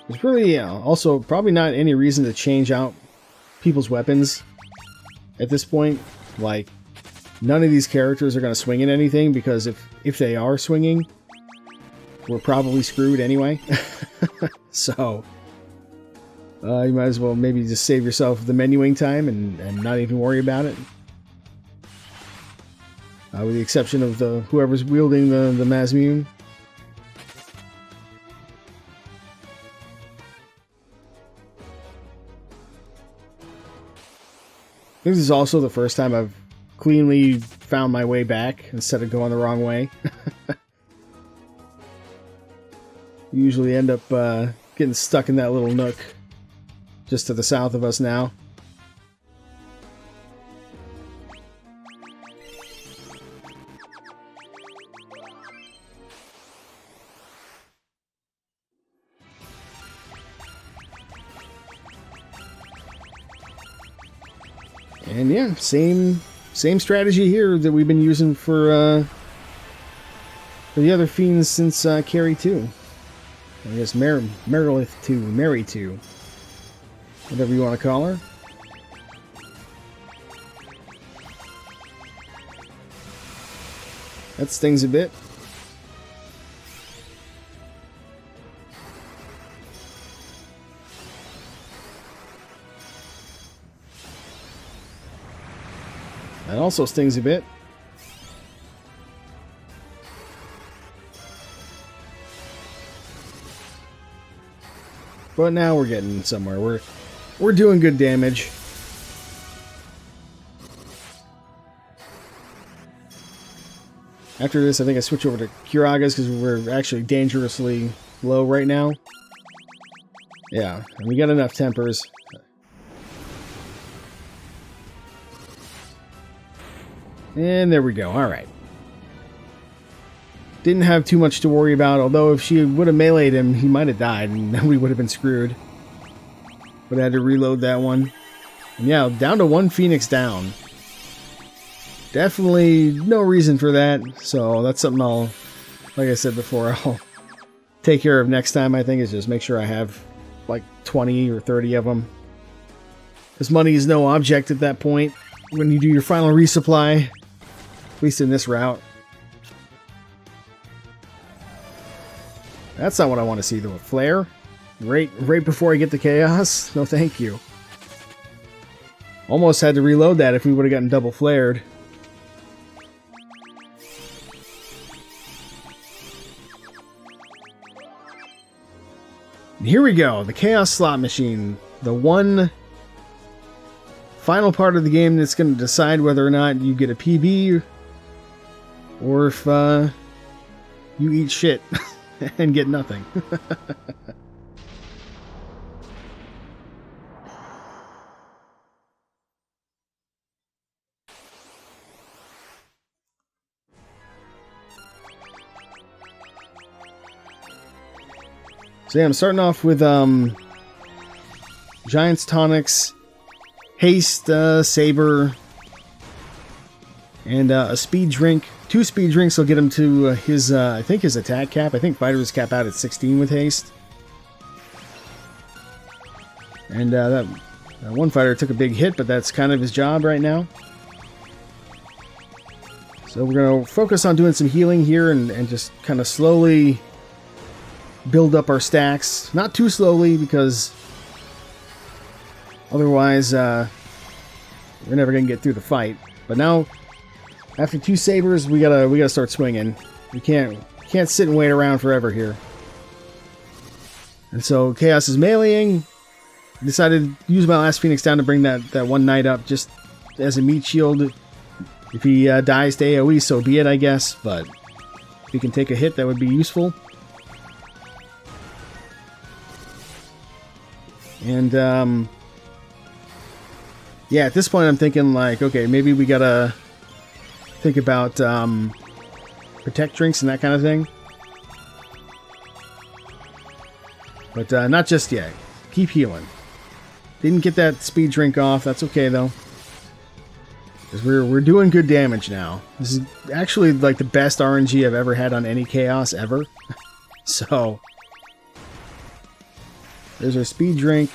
Speaker 1: There's really also probably not any reason to change out people's weapons at this point. Like, none of these characters are going to swing at anything, because if they are swinging, we're probably screwed anyway. So you might as well maybe just save yourself the menuing time and not even worry about it. With the exception of whoever's wielding the Mazmune. I think this is also the first time I've cleanly found my way back instead of going the wrong way. Usually end up getting stuck in that little nook just to the south of us now. And yeah, same strategy here that we've been using for the other fiends since Carry 2. I guess Merilith 2, Mary 2, whatever you want to call her. That stings a bit. That also stings a bit. But now we're getting somewhere. We're doing good damage. After this, I think I switch over to Kuraga's because we're actually dangerously low right now. Yeah, and we got enough tempers. And there we go. Alright. Didn't have too much to worry about, although if she would have meleeed him, he might have died, and then we would have been screwed. But I had to reload that one. And yeah, down to one Phoenix down. Definitely no reason for that, so that's something I'll, like I said before, I'll take care of next time, I think, is just make sure I have like 20 or 30 of them. Because money is no object at that point when you do your final resupply, at least in this route. That's not what I want to see, though. A flare? Right before I get the chaos? No, thank you. Almost had to reload that if we would have gotten double flared. Here we go, the Chaos Slot Machine. The one final part of the game that's going to decide whether or not you get a PB or if you eat shit. and get nothing. So yeah, I'm starting off with Giant's Tonics, Haste, Saber, and a Speed Drink. 2 Speed Drinks will get him to his, I think his attack cap. I think Fighters cap out at 16 with Haste. And that one fighter took a big hit, but that's kind of his job right now. So we're going to focus on doing some healing here and just kind of slowly build up our stacks. Not too slowly, because otherwise we're never going to get through the fight. But now, after 2 sabers, we gotta start swinging. We can't sit and wait around forever here. And so Chaos is meleeing. Decided to use my last Phoenix down to bring that one knight up just as a meat shield. If he dies to AoE, so be it, I guess. But if he can take a hit, that would be useful. And yeah, at this point I'm thinking like, okay, maybe we gotta think about protect drinks and that kind of thing. But not just yet. Keep healing. Didn't get that speed drink off. That's okay though, because we're doing good damage now. This is actually like the best RNG I've ever had on any Chaos ever. So there's our speed drink.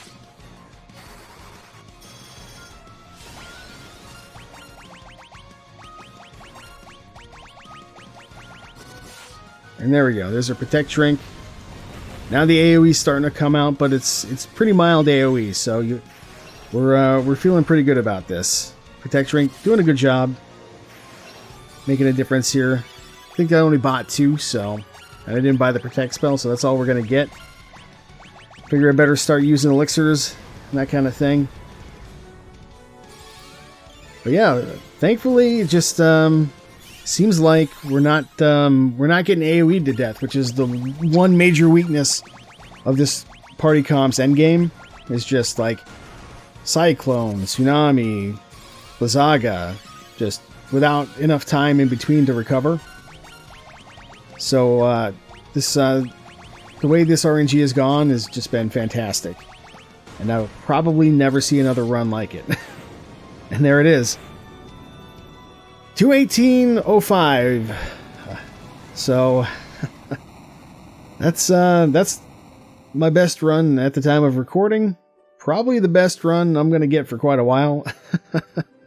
Speaker 1: And there we go. There's our protect drink. Now the AoE's starting to come out, but it's pretty mild AoE, so we're feeling pretty good about this. Protect drink doing a good job, making a difference here. I think I only bought 2, so and I didn't buy the protect spell, so that's all we're gonna get. Figure I better start using elixirs and that kind of thing. But yeah, thankfully, it just seems like we're not getting AoE'd to death, which is the one major weakness of this party comp's endgame. Is just like Cyclone, Tsunami, Blizzaga, just without enough time in between to recover. So this the way this RNG has gone has just been fantastic, and I'll probably never see another run like it. And there it is. 218.05. So that's my best run at the time of recording. Probably the best run I'm gonna get for quite a while,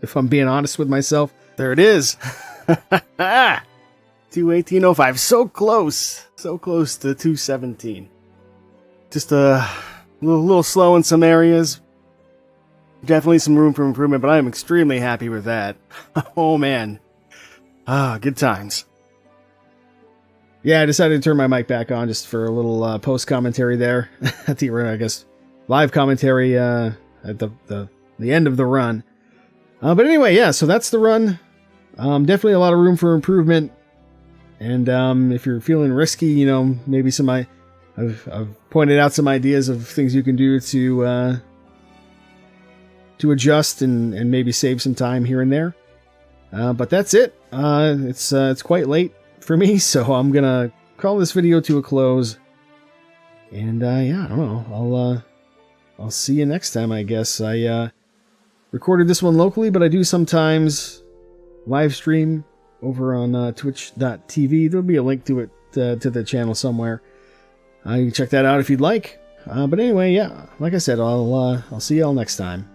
Speaker 1: if I'm being honest with myself. There it is. 218.05. So close to 217. Just a little slow in some areas. Definitely some room for improvement, but I am extremely happy with that. Oh man. Good times. Yeah, I decided to turn my mic back on just for a little post commentary there at the, I guess, live commentary at the end of the run. But anyway, yeah, so that's the run. Definitely a lot of room for improvement. And if you're feeling risky, you know, maybe I've pointed out some ideas of things you can do to adjust and maybe save some time here and there. But that's it. It's quite late for me, so I'm gonna call this video to a close. And yeah, I don't know. I'll see you next time, I guess. I recorded this one locally, but I do sometimes live stream over on twitch.tv. There'll be a link to it to the channel somewhere. You can check that out if you'd like. But anyway, yeah, like I said, I'll see y'all next time.